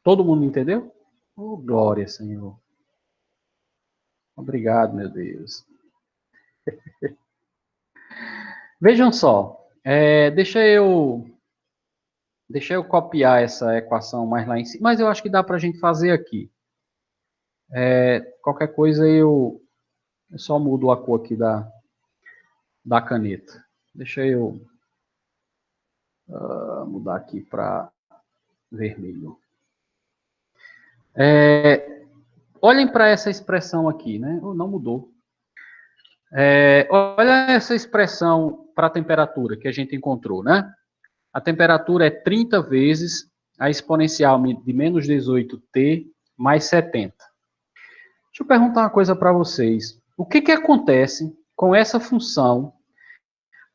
Todo mundo entendeu? Oh, glória, Senhor. Obrigado, meu Deus. Vejam só. Deixa eu copiar essa equação mais lá em cima. Mas eu acho que dá para a gente fazer aqui. Qualquer coisa eu só mudo a cor aqui da caneta. Deixa eu mudar aqui para vermelho. Olhem para essa expressão aqui, né? Não mudou. Olha essa expressão para a temperatura que a gente encontrou, né? A temperatura é 30 vezes a exponencial de menos 18t mais 70. Deixa eu perguntar uma coisa para vocês. O que acontece com essa função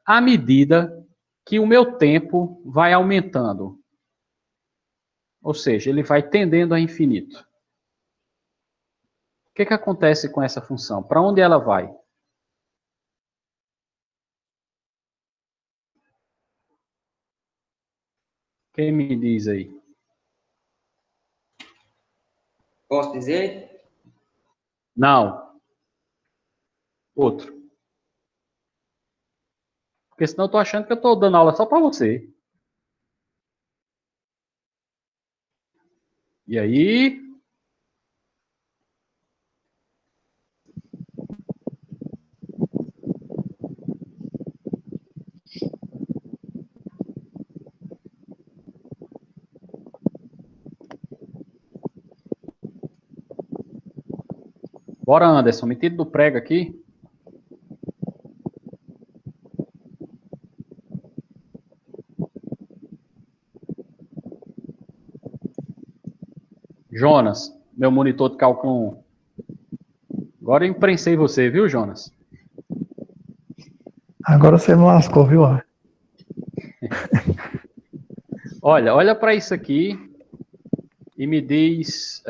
à medida que o meu tempo vai aumentando? Ou seja, ele vai tendendo a infinito. O que acontece com essa função? Para onde ela vai? Quem me diz aí? Posso dizer? Não. Outro. Porque senão eu estou achando que eu estou dando aula só para você. E aí? Bora, Anderson, me tira do prego aqui. Jonas, meu monitor de cálculo 1. Agora eu imprensei você, viu, Jonas? Agora você me lascou, viu? Olha para isso aqui e me diz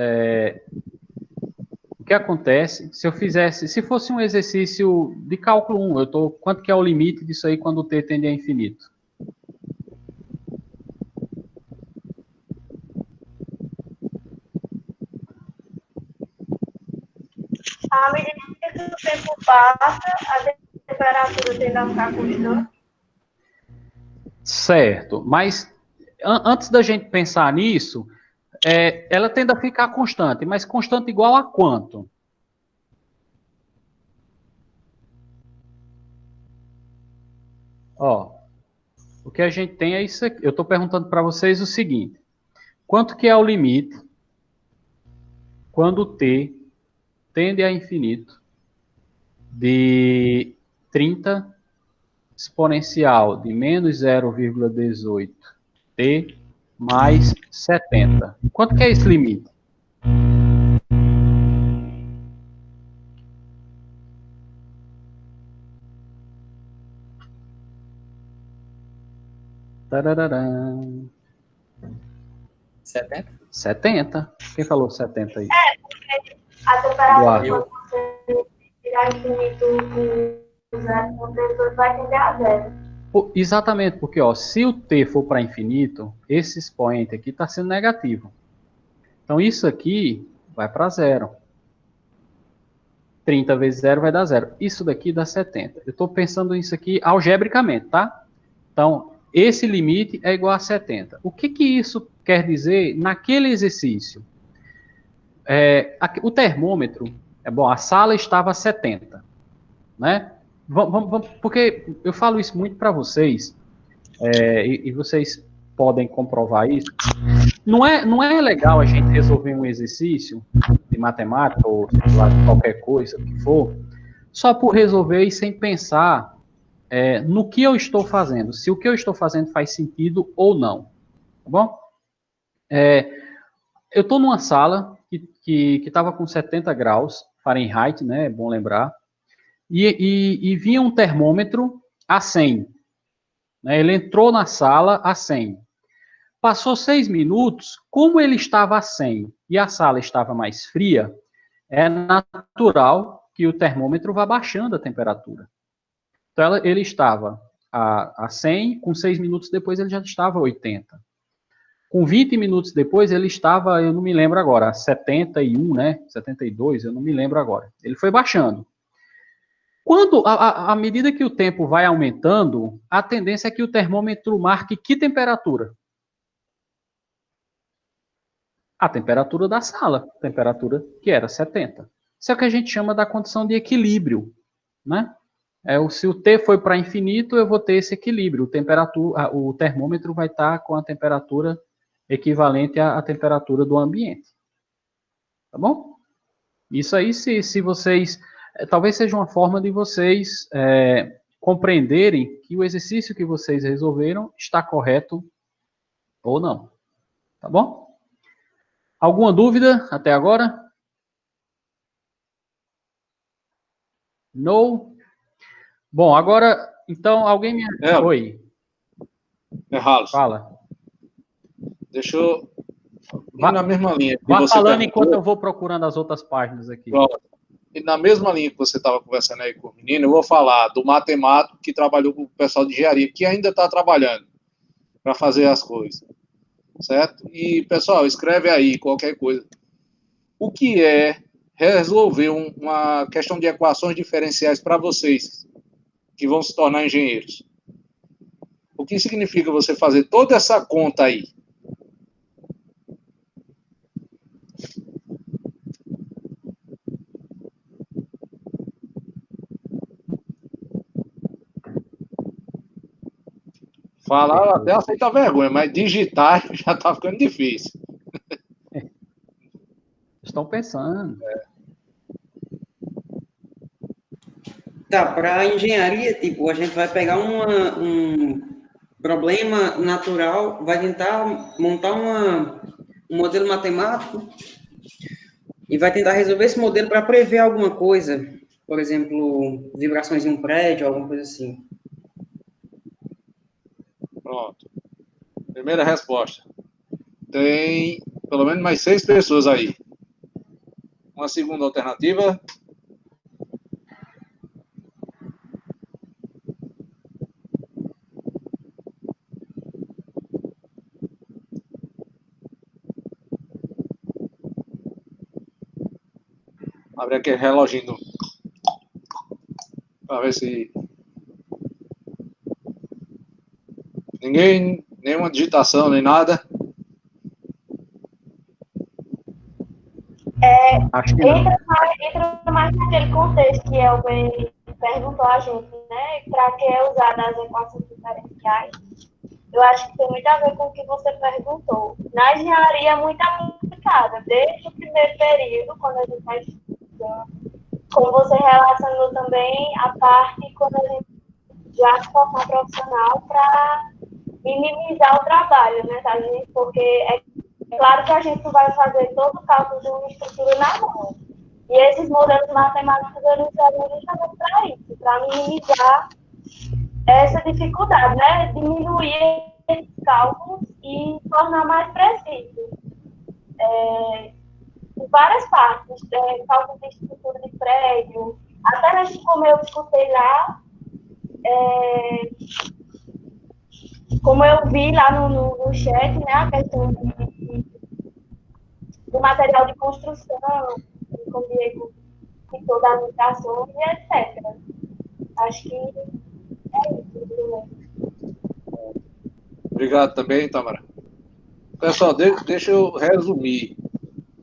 o que acontece se fosse um exercício de cálculo 1, quanto que é o limite disso aí quando o t tende a infinito? À medida que o tempo passa, a temperatura tende a ficar constante. Certo, mas antes da gente pensar nisso, ela tende a ficar constante, mas constante igual a quanto? Ó, o que a gente tem é isso aqui. Eu estou perguntando para vocês o seguinte: quanto que é o limite quando t tende a infinito de 30 exponencial de menos 0,18t mais 70? Quanto que é esse limite? Tarararã. 70? 70. Quem falou 70 aí? Porque a temperatura, Eduardo. quando você tirar infinito com 0,18, vai tender a zero. Exatamente, porque ó, se o t for para infinito, esse expoente aqui está sendo negativo. Então isso aqui vai para zero. 30 vezes 0 vai dar 0. Isso daqui dá 70. Eu estou pensando nisso aqui algebricamente, tá? Então, esse limite é igual a 70. O que isso quer dizer naquele exercício? O termômetro, a sala estava a 70, né? Porque eu falo isso muito para vocês, e vocês podem comprovar isso. Não é legal a gente resolver um exercício de matemática ou sei lá, de qualquer coisa que for, só por resolver e sem pensar no que eu estou fazendo, se o que eu estou fazendo faz sentido ou não, tá bom? Eu estou numa sala que estava com 70 graus Fahrenheit, né? É bom lembrar. E vinha um termômetro a 100. Né, ele entrou na sala a 100. Passou 6 minutos, como ele estava a 100 e a sala estava mais fria, é natural que o termômetro vá baixando a temperatura. Então, ele estava a 100, com 6 minutos depois ele já estava a 80. Com 20 minutos depois ele estava, eu não me lembro agora, a 71, né? 72, eu não me lembro agora. Ele foi baixando. Quando, à medida que o tempo vai aumentando, a tendência é que o termômetro marque que temperatura? A temperatura da sala, a temperatura que era 70. Isso é o que a gente chama da condição de equilíbrio, né? Se o T foi para infinito, eu vou ter esse equilíbrio. O termômetro vai estar com a temperatura equivalente à temperatura do ambiente. Tá bom? Isso aí, se vocês talvez seja uma forma de vocês compreenderem que o exercício que vocês resolveram está correto ou não. Tá bom? Alguma dúvida até agora? Não? Bom, agora, então, alguém me... Oi. Errado. Fala. Deixa eu ir na mesma linha. Vá falando enquanto eu vou procurando as outras páginas aqui. Pronto. E na mesma linha que você estava conversando aí com o menino, eu vou falar do matemático que trabalhou com o pessoal de engenharia, que ainda está trabalhando para fazer as coisas. Certo? E, pessoal, escreve aí qualquer coisa. O que é resolver uma questão de equações diferenciais para vocês, que vão se tornar engenheiros? O que significa você fazer toda essa conta aí? Falar até aceita vergonha, mas digitar já está ficando difícil. Estão pensando. Tá, para engenharia, tipo, a gente vai pegar um problema natural, vai tentar montar um modelo matemático e vai tentar resolver esse modelo para prever alguma coisa. Por exemplo, vibrações em um prédio, alguma coisa assim. Pronto. Primeira resposta. Tem pelo menos mais 6 pessoas aí. Uma segunda alternativa. Abre aquele reloginho para ver se ninguém, nenhuma digitação, nem nada. Acho que não. Entra mais naquele contexto que Elber perguntou a gente, né? Para que é usada as equações diferenciais? Eu acho que tem muito a ver com o que você perguntou. Na engenharia é muito aplicada, desde o primeiro período, quando a gente está estudando, como você relacionou também a parte quando a gente já se formar profissional para minimizar o trabalho, né, da gente? Porque é claro que a gente não vai fazer todo o cálculo de uma estrutura na mão. E esses modelos matemáticos, eles servem justamente para isso, para minimizar essa dificuldade, né? Diminuir esses cálculos e tornar mais preciso. Em várias partes, cálculo de estrutura de prédio, até mesmo como eu escutei lá, como eu vi lá no chat, né, a questão do material de construção, como Diego citou, das limitações e etc. Acho que é isso. Obrigado também, Tamara. Pessoal, deixa eu resumir,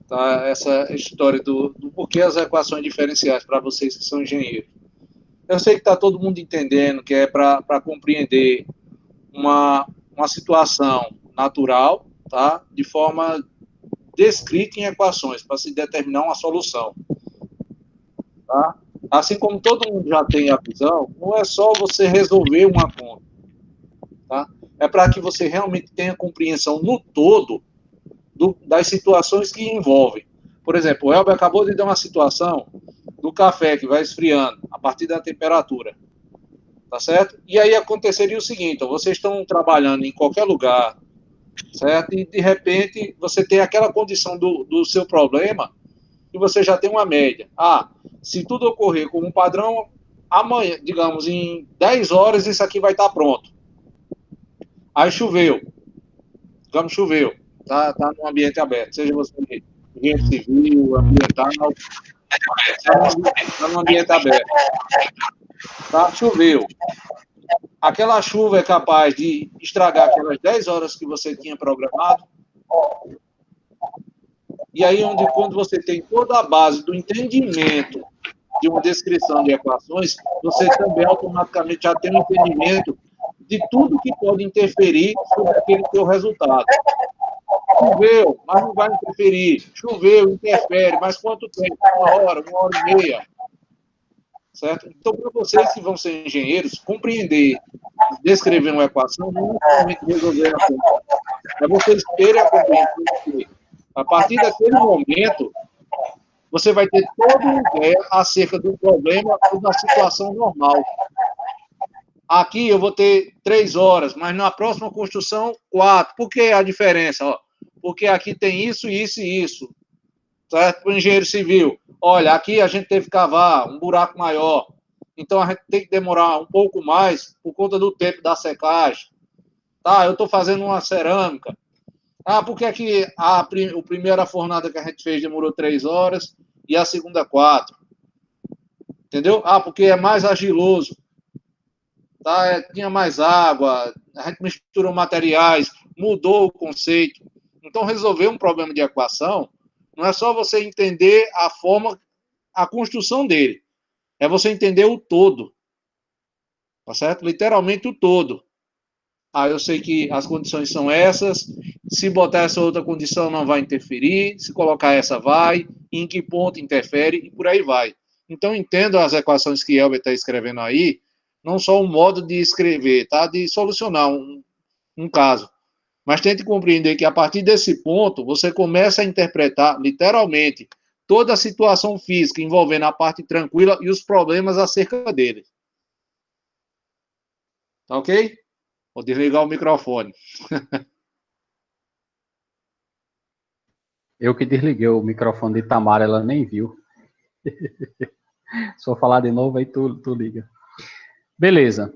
tá, essa história do porquê as equações diferenciais para vocês que são engenheiros. Eu sei que está todo mundo entendendo que é para compreender uma situação natural, tá, de forma descrita em equações, para se determinar uma solução. Tá? Assim como todo mundo já tem a visão, não é só você resolver uma conta. Tá? É para que você realmente tenha compreensão no todo das situações que envolvem. Por exemplo, o Elber acabou de dar uma situação do café que vai esfriando a partir da temperatura. Tá certo? E aí aconteceria o seguinte, ó, vocês estão trabalhando em qualquer lugar, certo? E de repente você tem aquela condição do seu problema e você já tem uma média. Se tudo ocorrer como um padrão, amanhã, digamos, em 10 horas isso aqui vai estar pronto. Aí choveu. Digamos, choveu. Tá no ambiente aberto, seja você ambiente civil, ambiental, tá no ambiente aberto. Tá, choveu. Aquela chuva é capaz de estragar aquelas 10 horas que você tinha programado. E aí, quando você tem toda a base do entendimento de uma descrição de equações, você também automaticamente já tem um entendimento de tudo que pode interferir sobre aquele teu resultado. Choveu, mas não vai interferir. Choveu, interfere, mas quanto tempo? 1 hora, 1 hora e meia. certo? Então, para vocês que vão ser engenheiros, compreender, descrever uma equação, não é somente resolver a conta. É vocês terem a compreensão que, a partir daquele momento, você vai ter toda uma ideia acerca do problema ou da situação normal. Aqui eu vou ter 3 horas, mas na próxima construção, 4. Por que a diferença? Ó, porque aqui tem isso, isso e isso. Certo? Para o engenheiro civil. Olha, aqui a gente teve que cavar um buraco maior. Então a gente tem que demorar um pouco mais por conta do tempo da secagem. Tá, eu estou fazendo uma cerâmica. Ah, porque aqui a primeira fornada que a gente fez demorou 3 horas e a segunda 4. Entendeu? Ah, porque é mais argiloso. Tá, tinha mais água, a gente misturou materiais, mudou o conceito. Então, resolver um problema de equação não é só você entender a forma, a construção dele. É você entender o todo. Tá certo? Literalmente o todo. Ah, eu sei que as condições são essas, se botar essa outra condição não vai interferir, se colocar essa vai, em que ponto interfere, e por aí vai. Então, entendo as equações que Elber está escrevendo aí, não só um modo de escrever, tá? De solucionar um caso. Mas tente compreender que a partir desse ponto, você começa a interpretar, literalmente, toda a situação física envolvendo a parte tranquila e os problemas acerca dele. Tá ok? Vou desligar o microfone. Eu que desliguei o microfone de Tamara, ela nem viu. Se eu falar de novo, aí tu liga. Beleza.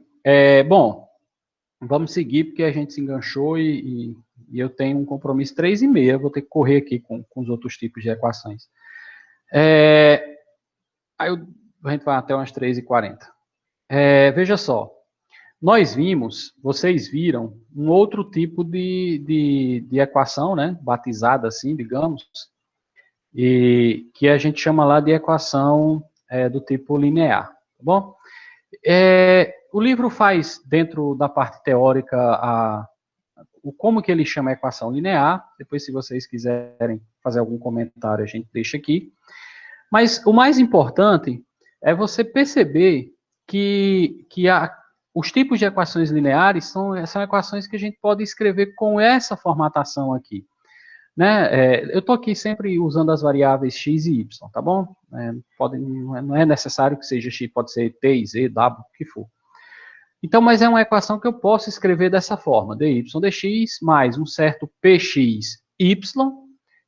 Bom, vamos seguir, porque a gente se enganchou e eu tenho um compromisso 3h30, vou ter que correr aqui com os outros tipos de equações. Aí a gente vai até umas 3h40. Veja só, vocês viram um outro tipo de equação, né, batizada assim, digamos, e que a gente chama lá de equação do tipo linear, tá bom? O livro faz, dentro da parte teórica, como que ele chama a equação linear. Depois, se vocês quiserem fazer algum comentário, a gente deixa aqui. Mas o mais importante é você perceber que os tipos de equações lineares são equações que a gente pode escrever com essa formatação aqui. Né? Eu estou aqui sempre usando as variáveis x e y, tá bom? Não é necessário que seja x, pode ser t, z, w, o que for. Então, mas é uma equação que eu posso escrever dessa forma, dy dx mais um certo pxy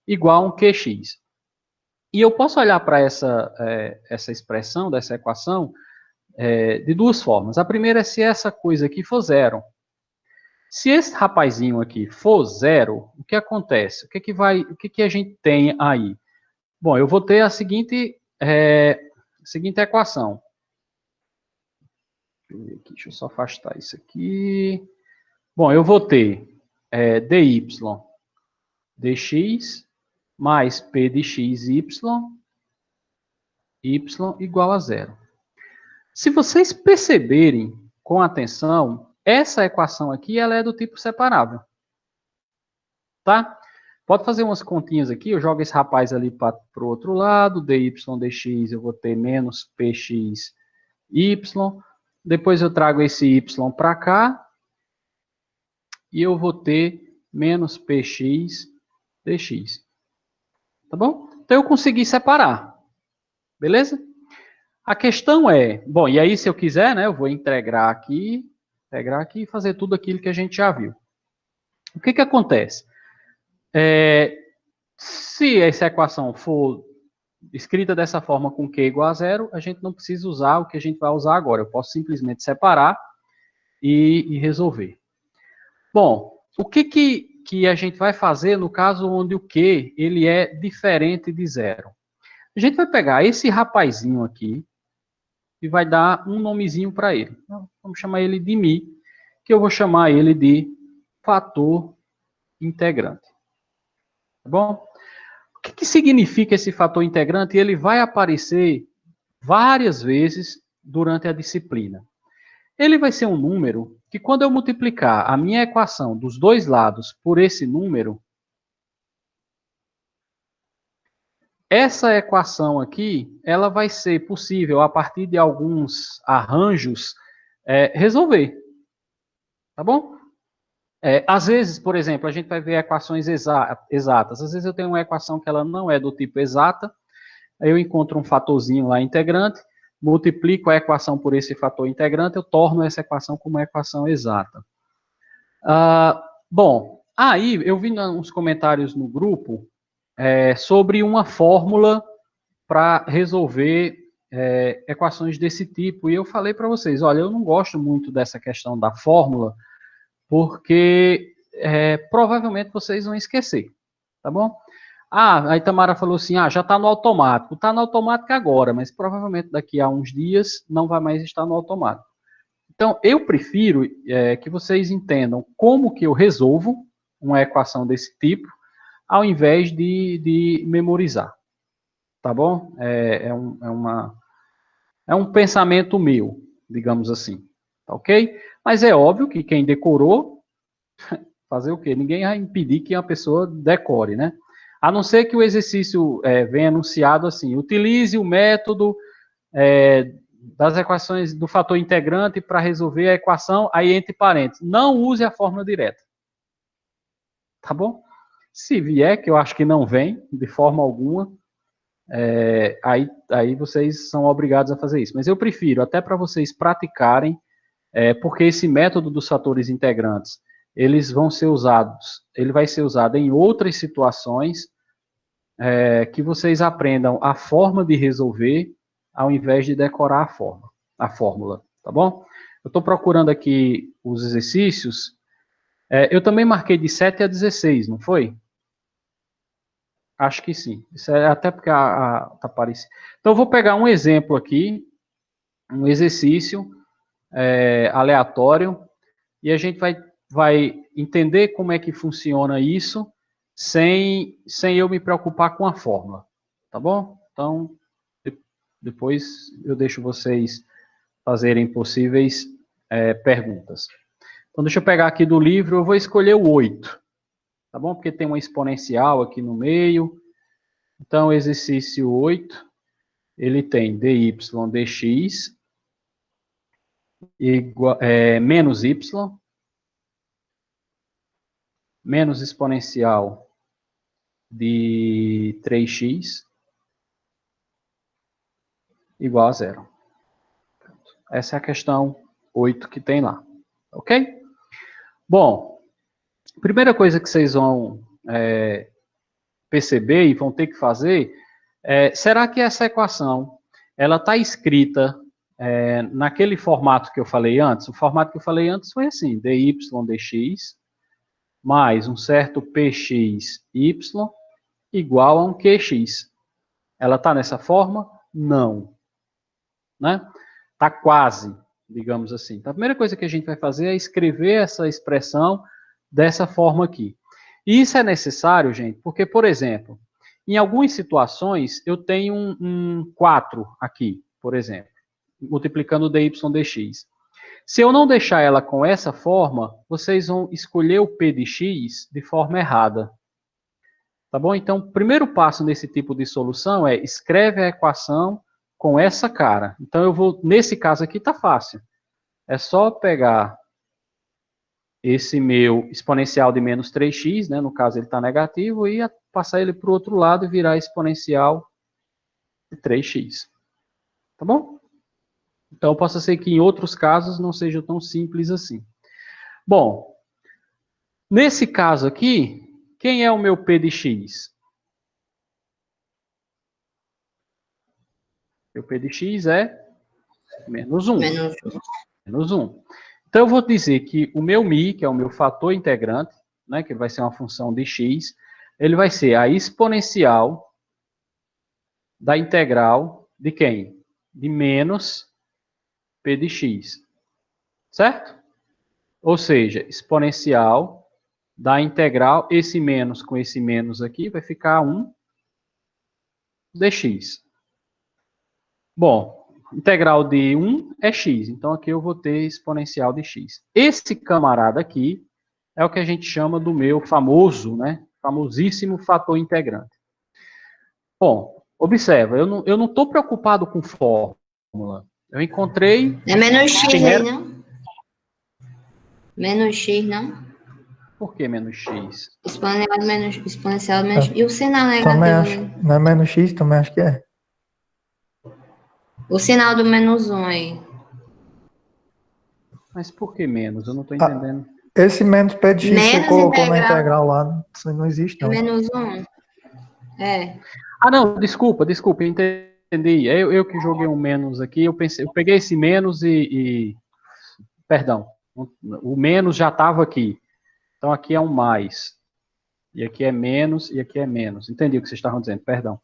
igual a um qx. E eu posso olhar para essa expressão, dessa equação, de duas formas. A primeira é se essa coisa aqui for zero. Se esse rapazinho aqui for zero, o que acontece? O que a gente tem aí? Bom, eu vou ter a seguinte equação. Deixa eu só afastar isso aqui. Bom, eu vou ter dy dx mais p de x y igual a zero. Se vocês perceberem com atenção, essa equação aqui ela é do tipo separável. Tá? Pode fazer umas continhas aqui, eu jogo esse rapaz ali para o outro lado, dy dx eu vou ter menos px y, depois eu trago esse y para cá, e eu vou ter menos px dx. Tá bom? Então eu consegui separar. Beleza? A questão é, bom, e aí se eu quiser, né, eu vou integrar aqui e fazer tudo aquilo que a gente já viu. O que acontece? Se essa equação for escrita dessa forma com q igual a zero, a gente não precisa usar o que a gente vai usar agora. Eu posso simplesmente separar e resolver. Bom, o que a gente vai fazer no caso onde o q ele é diferente de zero? A gente vai pegar esse rapazinho aqui e vai dar um nomezinho para ele. Vamos chamar ele de mi, que eu vou chamar ele de fator integrante. Tá bom? O que significa esse fator integrante? Ele vai aparecer várias vezes durante a disciplina. Ele vai ser um número que, quando eu multiplicar a minha equação dos dois lados por esse número, essa equação aqui, ela vai ser possível, a partir de alguns arranjos, resolver. Tá bom? Às vezes, por exemplo, a gente vai ver equações exatas. Às vezes eu tenho uma equação que ela não é do tipo exata, aí eu encontro um fatorzinho lá integrante, multiplico a equação por esse fator integrante, eu torno essa equação como uma equação exata. Bom, aí eu vi uns comentários no grupo sobre uma fórmula para resolver equações desse tipo, e eu falei para vocês, olha, eu não gosto muito dessa questão da fórmula, porque provavelmente vocês vão esquecer, tá bom? A Itamara falou assim, já está no automático. Está no automático agora, mas provavelmente daqui a uns dias não vai mais estar no automático. Então, eu prefiro que vocês entendam como que eu resolvo uma equação desse tipo, ao invés de memorizar. Tá bom? É um pensamento meu, digamos assim. Tá ok? Mas é óbvio que quem decorou, fazer o quê? Ninguém vai impedir que a pessoa decore, né? A não ser que o exercício venha anunciado assim, utilize o método das equações do fator integrante para resolver a equação, aí entre parênteses, não use a fórmula direta. Tá bom? Se vier, que eu acho que não vem, de forma alguma, aí vocês são obrigados a fazer isso. Mas eu prefiro, até para vocês praticarem, porque esse método dos fatores integrantes, ele vai ser usado em outras situações que vocês aprendam a forma de resolver ao invés de decorar a fórmula, tá bom? Eu estou procurando aqui os exercícios. Eu também marquei de 7 a 16, não foi? Acho que sim. Isso até porque tá parecido. Então, eu vou pegar um exemplo aqui, um exercício aleatório, e a gente vai entender como é que funciona isso sem eu me preocupar com a fórmula, tá bom? Então, depois eu deixo vocês fazerem possíveis perguntas. Então, deixa eu pegar aqui do livro, eu vou escolher o 8, tá bom? Porque tem uma exponencial aqui no meio. Então, exercício 8, ele tem dy dx menos y, menos exponencial de 3x igual a zero. Essa é a questão 8 que tem lá. Ok? Bom, primeira coisa que vocês vão perceber e vão ter que fazer será que essa equação ela está escrita naquele formato que eu falei antes? O formato que eu falei antes foi assim, dy dx mais um certo pxy igual a um qx. Ela está nessa forma? Não. Né? Está quase, digamos assim. Então, a primeira coisa que a gente vai fazer é escrever essa expressão dessa forma aqui. E isso é necessário, gente, porque, por exemplo, em algumas situações, eu tenho um 4 aqui, por exemplo, multiplicando dy dx. Se eu não deixar ela com essa forma, vocês vão escolher o p de x de forma errada. Tá bom? Então, o primeiro passo nesse tipo de solução é escreve a equação com essa cara. Então, eu vou, nesse caso aqui, tá fácil. É só pegar esse meu exponencial de menos 3x, né? No caso, ele está negativo, e passar ele para o outro lado e virar exponencial de 3x. Tá bom? Então, possa ser que em outros casos não seja tão simples assim. Bom, nesse caso aqui, quem é o meu p de x? O p de x é menos 1. Menos 1. Então, eu vou dizer que o meu mi, que é o meu fator integrante, né, que vai ser uma função de x, ele vai ser a exponencial da integral de quem? De menos p de x. Certo? Ou seja, exponencial da integral, esse menos com esse menos aqui, vai ficar 1 dx. Bom, integral de 1 é x, então aqui eu vou ter exponencial de x. Esse camarada aqui é o que a gente chama do meu famoso, né, famosíssimo fator integrante. Bom, Observa, eu não estou preocupado com fórmula. Eu encontrei... É menos X quem aí, era... não? Menos X, não? Por que menos X? Exponencial menos... E o sinal Também negativo? acho, não é menos X, também acho que é. O sinal do menos 1 aí. Mas por que menos? Eu não estou Ah, entendendo. esse menos pé de X você Menos colocou na integral integral lá, isso não existe, é não. menos 1. É. Ah, não, desculpa, entendi. Eu que joguei um menos aqui, eu peguei esse menos perdão, o menos já estava aqui. Então aqui é um mais. E aqui é menos, e aqui é menos. Entendi o que vocês estavam dizendo, perdão.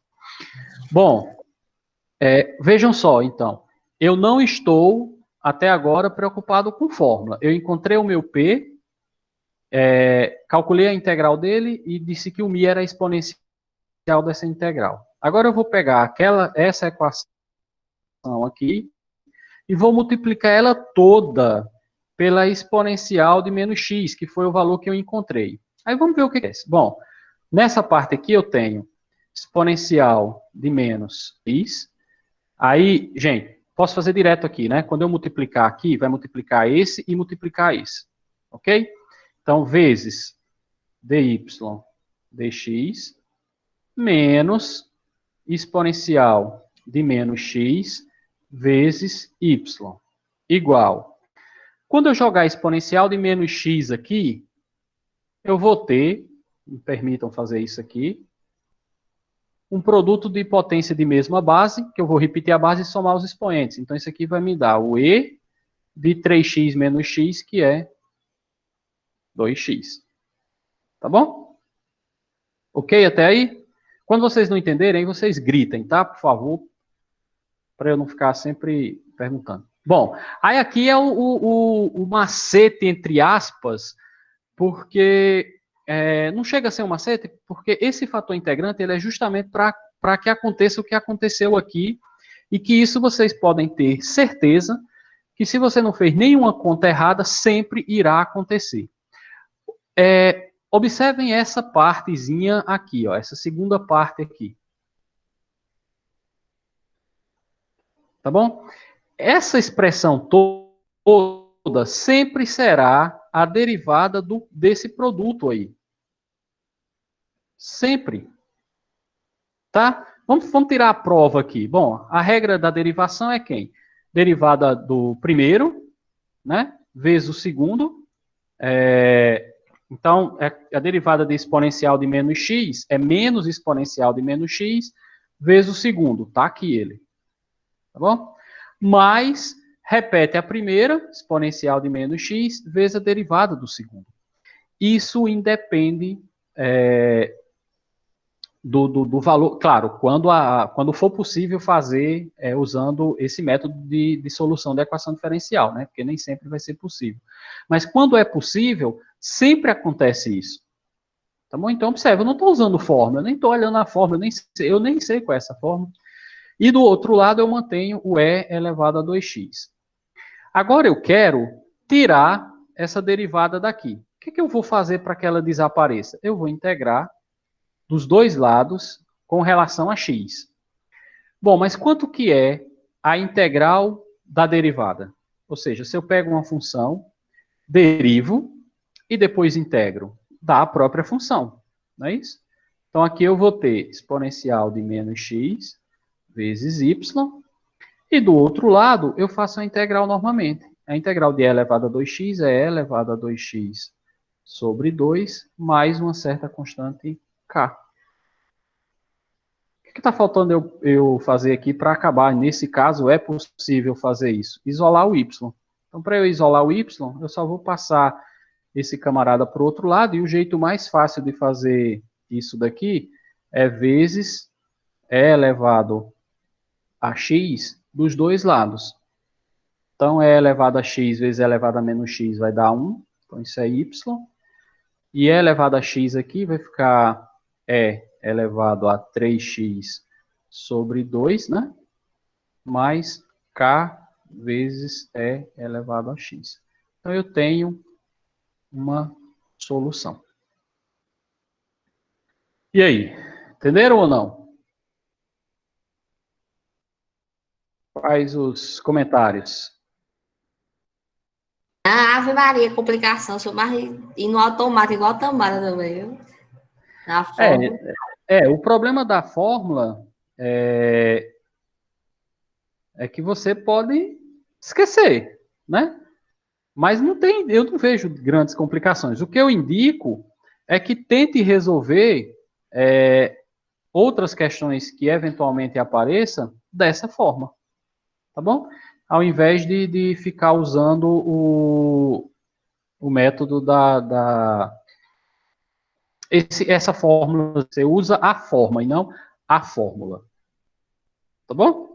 Bom, vejam só, então. Eu não estou, até agora, preocupado com fórmula. Eu encontrei o meu P, calculei a integral dele e disse que o mi era exponencial dessa integral. Agora eu vou pegar essa equação aqui e vou multiplicar ela toda pela exponencial de menos x, que foi o valor que eu encontrei. Aí vamos ver o que é isso. Bom, nessa parte aqui eu tenho exponencial de menos x. Aí, gente, posso fazer direto aqui, né? Quando eu multiplicar aqui, vai multiplicar esse e multiplicar esse. Ok? Então, vezes dy dx menos exponencial de menos x vezes y igual. Quando eu jogar exponencial de menos x aqui, eu vou ter, me permitam fazer isso aqui, um produto de potência de mesma base, que eu vou repetir a base e somar os expoentes. Então, isso aqui vai me dar o e de 3x menos x, que é 2x. Tá bom? Ok até aí? Quando vocês não entenderem, aí vocês gritem, tá? Por favor, para eu não ficar sempre perguntando. Bom, aí aqui é o macete, entre aspas, porque não chega a ser um macete, porque esse fator integrante ele é justamente para que aconteça o que aconteceu aqui, e que isso vocês podem ter certeza que se você não fez nenhuma conta errada, sempre irá acontecer. Observem essa partezinha aqui, ó, essa segunda parte aqui. Tá bom? Essa expressão toda sempre será a derivada desse produto aí. Sempre. Tá? Vamos tirar a prova aqui. Bom, a regra da derivação é quem? Derivada do primeiro, né? Vezes o segundo. Então, a derivada de exponencial de menos x é menos exponencial de menos x vezes o segundo. Tá aqui ele. Tá bom? Mais, repete a primeira, exponencial de menos x, vezes a derivada do segundo. Isso independe do valor, claro, quando for possível fazer usando esse método de solução da equação diferencial, né? Porque nem sempre vai ser possível. Mas quando é possível, sempre acontece isso. Tá bom? Então, observe, eu não estou usando fórmula, eu nem estou olhando a fórmula, eu nem sei qual é essa fórmula. E do outro lado eu mantenho o e elevado a 2x. Agora eu quero tirar essa derivada daqui. O que eu vou fazer para que ela desapareça? Eu vou integrar dos dois lados com relação a x. Bom, mas quanto que é a integral da derivada? Ou seja, se eu pego uma função, derivo e depois integro, dá a própria função, não é isso? Então aqui eu vou ter exponencial de menos x vezes y, e do outro lado eu faço a integral novamente. A integral de e elevado a 2x é e elevado a 2x sobre 2, mais uma certa constante k. O que está faltando eu fazer aqui para acabar? Nesse caso, é possível fazer isso. Isolar o y. Então, para eu isolar o y, eu só vou passar esse camarada para o outro lado, e o jeito mais fácil de fazer isso daqui é vezes e elevado a x dos dois lados. Então, e elevado a x vezes e elevado a menos x vai dar 1. Então, isso é y. E e elevado a x aqui vai ficar e elevado a 3x sobre 2, né? Mais k vezes e elevado a x. Então, eu tenho uma solução. E aí? Entenderam ou não? Faz os comentários. Ave Maria, complicação. Sou mais ir no automático, igual a Tamara também, viu? Na forma. O problema da fórmula é que você pode esquecer, né? Mas eu não vejo grandes complicações. O que eu indico é que tente resolver outras questões que eventualmente apareçam dessa forma, tá bom? Ao invés de ficar usando o método essa fórmula, você usa a forma e não a fórmula, tá bom?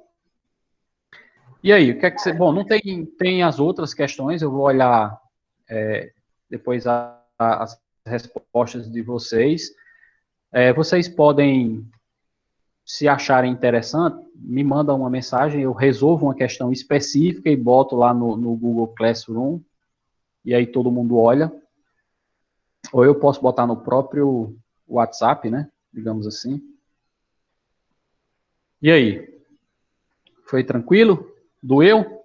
E aí, o que é que você... Bom, não tem as outras questões, eu vou olhar depois as respostas de vocês. Vocês podem, se acharem interessante, me mandam uma mensagem, eu resolvo uma questão específica e boto lá no Google Classroom, e aí todo mundo olha. Ou eu posso botar no próprio WhatsApp, né? Digamos assim. E aí? Foi tranquilo? Doeu?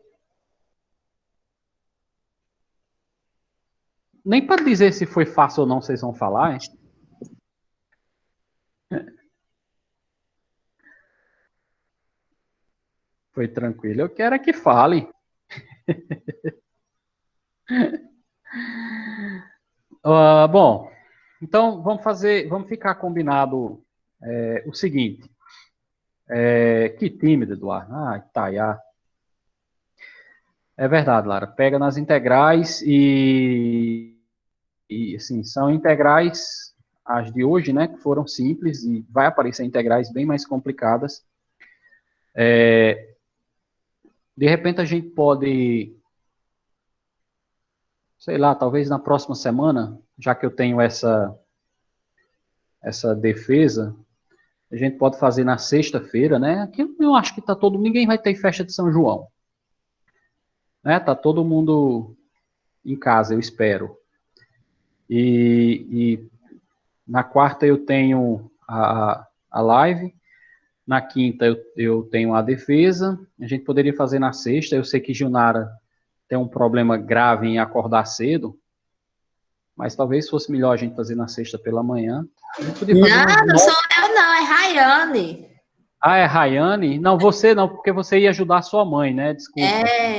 Nem para dizer se foi fácil ou não, vocês vão falar, hein? Foi tranquilo. Eu quero é que fale. Bom, então vamos ficar combinado o seguinte. Que tímido, Eduardo. Itaiá. É verdade, Lara. Pega nas integrais e assim, são integrais as de hoje, né, que foram simples, e vai aparecer integrais bem mais complicadas. De repente a gente pode, sei lá, talvez na próxima semana, já que eu tenho essa defesa, a gente pode fazer na sexta-feira, né? Aqui eu acho que ninguém vai ter festa de São João. Né? Tá todo mundo em casa, eu espero. E na quarta eu tenho a live, na quinta eu tenho a defesa, a gente poderia fazer na sexta, eu sei que Gilnara tem um problema grave em acordar cedo, mas talvez fosse melhor a gente fazer na sexta pela manhã. Não sou eu não, é Rayane. É Rayane? Não, você não, porque você ia ajudar a sua mãe, né? Desculpa.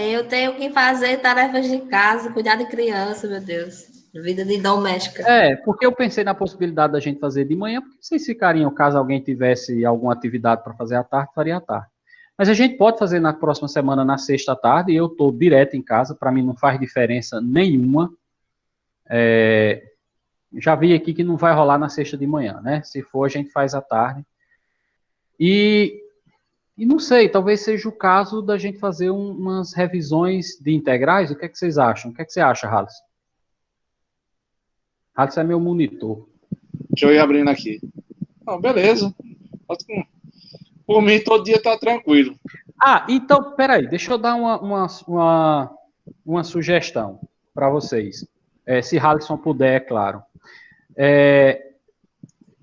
Eu tenho que fazer tarefas de casa, cuidar de criança, meu Deus. Vida de doméstica. Porque eu pensei na possibilidade da gente fazer de manhã, porque vocês ficariam, caso alguém tivesse alguma atividade para fazer à tarde, faria à tarde. Mas a gente pode fazer na próxima semana, na sexta à tarde, e eu estou direto em casa, para mim não faz diferença nenhuma. Já vi aqui que não vai rolar na sexta de manhã, né? Se for, a gente faz à tarde. E não sei, talvez seja o caso da gente fazer umas revisões de integrais. O que é que vocês acham? O que é que você acha, Halisson? Halisson é meu monitor. Deixa eu ir abrindo aqui. Não, beleza. Por mim, todo dia tá tranquilo. Então, peraí, deixa eu dar uma sugestão para vocês. Se Halisson puder, é claro.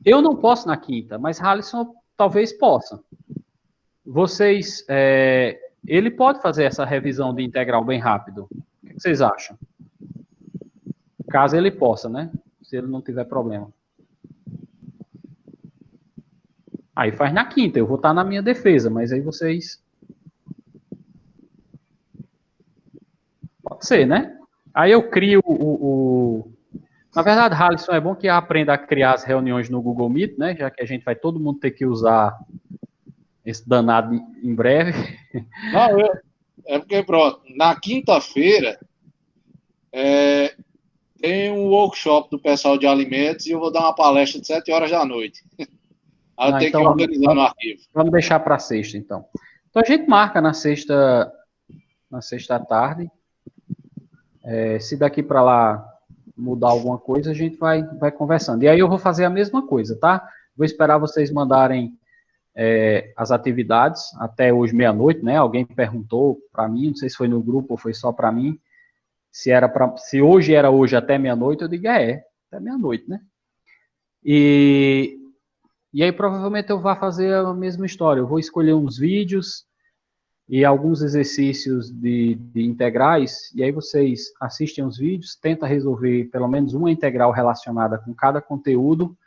Eu não posso na quinta, mas Halisson talvez possa. Vocês, ele pode fazer essa revisão de integral bem rápido. O que vocês acham? Caso ele possa, né? Se ele não tiver problema. Aí faz na quinta, eu vou estar na minha defesa, mas aí vocês... Pode ser, né? Aí eu crio Na verdade, Halisson, é bom que aprenda a criar as reuniões no Google Meet, né? Já que a gente vai todo mundo ter que usar esse danado em breve. Não, é porque, pronto, na quinta-feira tem um workshop do pessoal de alimentos e eu vou dar uma palestra de 7 horas da noite. Aí eu tenho que organizar no arquivo. Vamos deixar para sexta, então. Então a gente marca na sexta à tarde. Se daqui para lá mudar alguma coisa, a gente vai conversando. E aí eu vou fazer a mesma coisa, tá? Vou esperar vocês mandarem as atividades até hoje meia-noite, né? Alguém perguntou para mim, não sei se foi no grupo ou foi só para mim, se hoje era hoje até meia-noite, eu digo até meia-noite, né? E aí provavelmente eu vou fazer a mesma história, eu vou escolher uns vídeos e alguns exercícios de integrais, e aí vocês assistem os vídeos, tenta resolver pelo menos uma integral relacionada com cada conteúdo.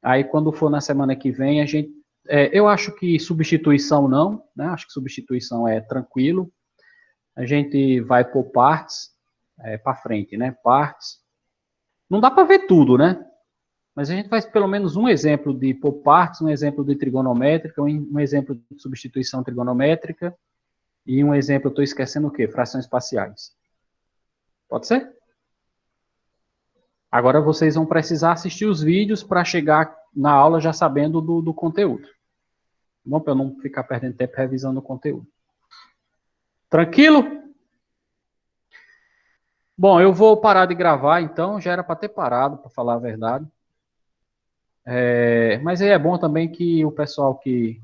Aí, quando for na semana que vem, a gente... eu acho que substituição não, né? Acho que substituição é tranquilo. A gente vai por partes, para frente, né? Partes. Não dá para ver tudo, né? Mas a gente faz pelo menos um exemplo de por partes, um exemplo de trigonométrica, um exemplo de substituição trigonométrica e um exemplo, eu estou esquecendo o quê? Frações parciais. Pode ser? Agora vocês vão precisar assistir os vídeos para chegar na aula já sabendo do conteúdo. Bom, para eu não ficar perdendo tempo revisando o conteúdo. Tranquilo? Bom, eu vou parar de gravar, então. Já era para ter parado, para falar a verdade. Mas aí é bom também que o pessoal que